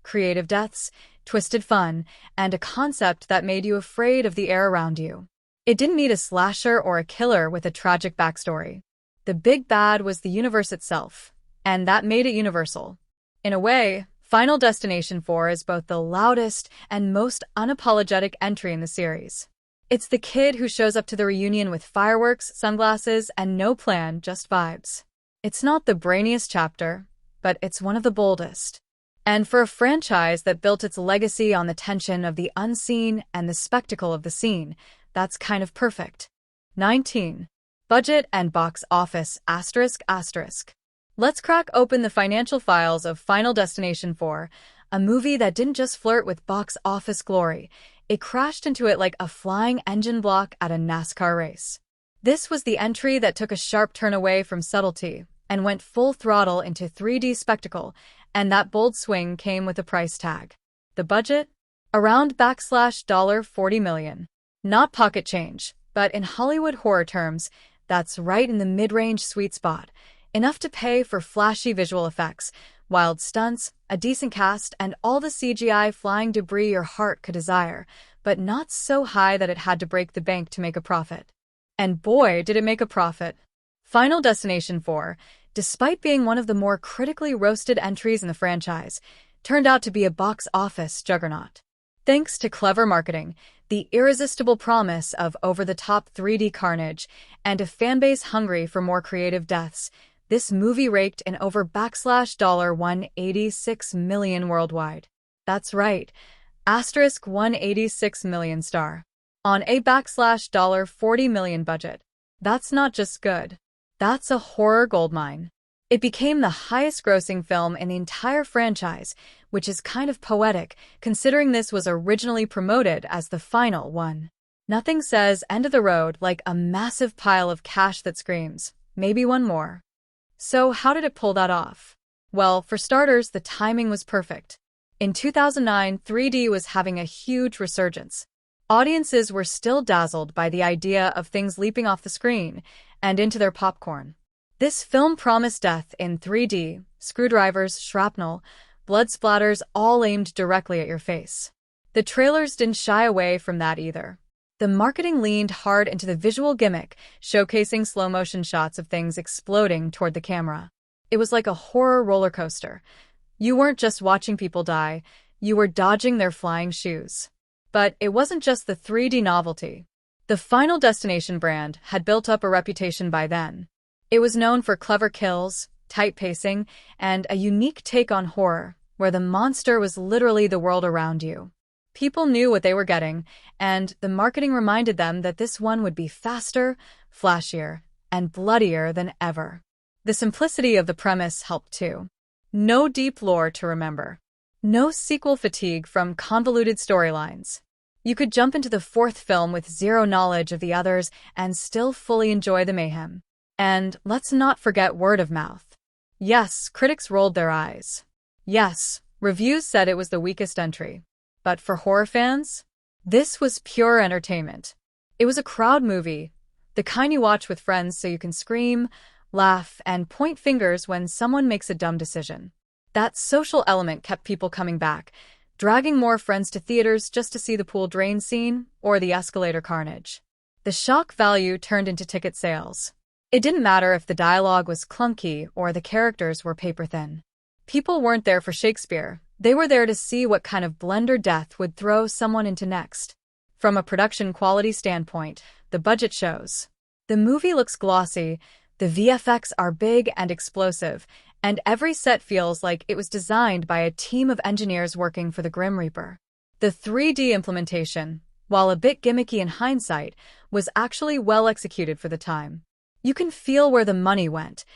Speaker 1: creative deaths, twisted fun, and a concept that made you afraid of the air around you. It didn't need a slasher or a killer with a tragic backstory. The big bad was the universe itself, and that made it universal. In a way, Final Destination 4 is both the loudest and most unapologetic entry in the series. It's the kid who shows up to the reunion with fireworks, sunglasses, and no plan, just vibes. It's not the brainiest chapter, but it's one of the boldest. And for a franchise that built its legacy on the tension of the unseen and the spectacle of the seen, that's kind of perfect. 19. Budget and box office ****. Let's crack open the financial files of Final Destination 4, a movie that didn't just flirt with box office glory, it crashed into it like a flying engine block at a NASCAR race. This was the entry that took a sharp turn away from subtlety and went full throttle into 3D spectacle, and that bold swing came with a price tag. The budget? Around $40 million. Not pocket change, but in Hollywood horror terms, that's right in the mid-range sweet spot, enough to pay for flashy visual effects, wild stunts, a decent cast, and all the CGI flying debris your heart could desire, but not so high that it had to break the bank to make a profit. And boy, did it make a profit. Final Destination 4, despite being one of the more critically roasted entries in the franchise, turned out to be a box office juggernaut. Thanks to clever marketing, the irresistible promise of over-the-top 3D carnage, and a fanbase hungry for more creative deaths, this movie raked in over $186 million worldwide. That's right, *186 million star. on a $40 million budget. That's not just good. That's a horror goldmine. It became the highest-grossing film in the entire franchise, which is kind of poetic, considering this was originally promoted as the final one. Nothing says end of the road like a massive pile of cash that screams, maybe one more. So how did it pull that off? Well, for starters, the timing was perfect. In 2009, 3D was having a huge resurgence. Audiences were still dazzled by the idea of things leaping off the screen and into their popcorn. This film promised death in 3D, screwdrivers, shrapnel, blood splatters all aimed directly at your face. The trailers didn't shy away from that either. The marketing leaned hard into the visual gimmick, showcasing slow-motion shots of things exploding toward the camera. It was like a horror roller coaster. You weren't just watching people die, you were dodging their flying shoes. But it wasn't just the 3D novelty. The Final Destination brand had built up a reputation by then. It was known for clever kills, tight pacing, and a unique take on horror, where the monster was literally the world around you. People knew what they were getting, and the marketing reminded them that this one would be faster, flashier, and bloodier than ever. The simplicity of the premise helped too. No deep lore to remember. No sequel fatigue from convoluted storylines. You could jump into the fourth film with zero knowledge of the others and still fully enjoy the mayhem. And let's not forget word of mouth. Yes, critics rolled their eyes. Yes, reviews said it was the weakest entry. But for horror fans, this was pure entertainment. It was a crowd movie, the kind you watch with friends so you can scream, laugh, and point fingers when someone makes a dumb decision. That social element kept people coming back, dragging more friends to theaters just to see the pool drain scene or the escalator carnage. The shock value turned into ticket sales. It didn't matter if the dialogue was clunky or the characters were paper-thin. People weren't there for Shakespeare. They were there to see what kind of blender death would throw someone into next. From a production quality standpoint, the budget shows. The movie looks glossy, the VFX are big and explosive, and every set feels like it was designed by a team of engineers working for the Grim Reaper. The 3D implementation, while a bit gimmicky in hindsight, was actually well executed for the time. You can feel where the money went.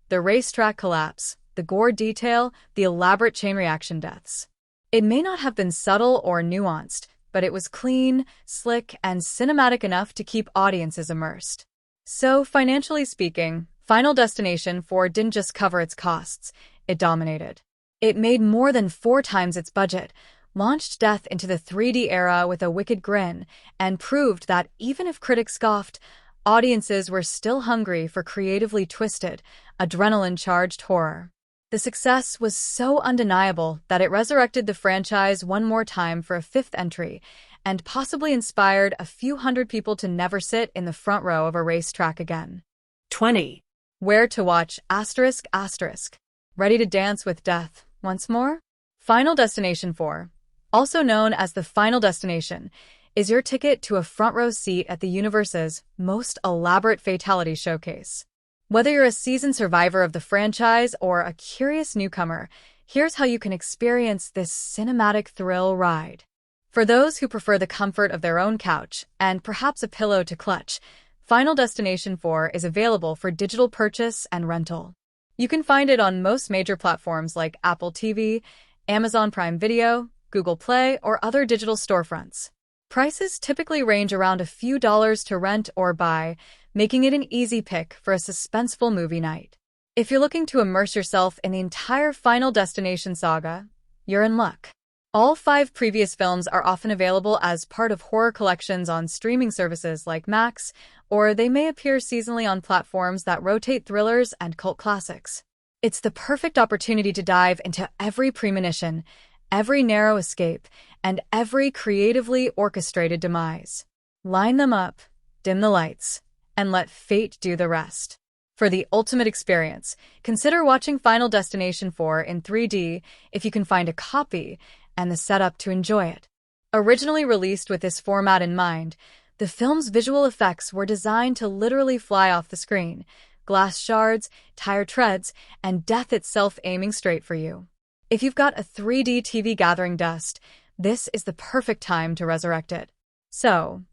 Speaker 1: The racetrack collapse, the gore detail, the elaborate chain reaction deaths. It may not have been subtle or nuanced, but it was clean, slick, and cinematic enough to keep audiences immersed. So, financially speaking, Final Destination 4 didn't just cover its costs, it dominated. It made more than 4 times its budget, launched death into the 3D era with a wicked grin, and proved that even if critics scoffed, audiences were still hungry for creatively twisted, adrenaline-charged horror. The success was so undeniable that it resurrected the franchise one more time for a 5th entry, and possibly inspired a few hundred people to never sit in the front row of a racetrack again.
Speaker 2: 20.
Speaker 1: Where to watch ***. Ready to dance with death once more? Final Destination 4, also known as the Final Destination, is your ticket to a front-row seat at the universe's most elaborate fatality showcase. Whether you're a seasoned survivor of the franchise or a curious newcomer, here's how you can experience this cinematic thrill ride. For those who prefer the comfort of their own couch and perhaps a pillow to clutch, Final Destination 4 is available for digital purchase and rental. You can find it on most major platforms like Apple TV, Amazon Prime Video, Google Play, or other digital storefronts. Prices typically range around a few dollars to rent or buy, making it an easy pick for a suspenseful movie night. If you're looking to immerse yourself in the entire Final Destination saga, you're in luck. All 5 previous films are often available as part of horror collections on streaming services like Max, or they may appear seasonally on platforms that rotate thrillers and cult classics. It's the perfect opportunity to dive into every premonition, every narrow escape, and every creatively orchestrated demise. Line them up, dim the lights, and let fate do the rest. For the ultimate experience, consider watching Final Destination 4 in 3D if you can find a copy and the setup to enjoy it. Originally released with this format in mind, the film's visual effects were designed to literally fly off the screen, glass shards, tire treads, and death itself aiming straight for you. If you've got a 3D TV gathering dust, this is the perfect time to resurrect it. So,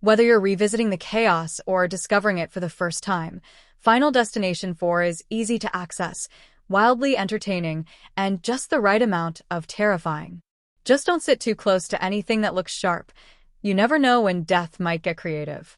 Speaker 1: Whether you're revisiting the chaos or discovering it for the first time, Final Destination 4 is easy to access, wildly entertaining, and just the right amount of terrifying. Just don't sit too close to anything that looks sharp. You never know when death might get creative.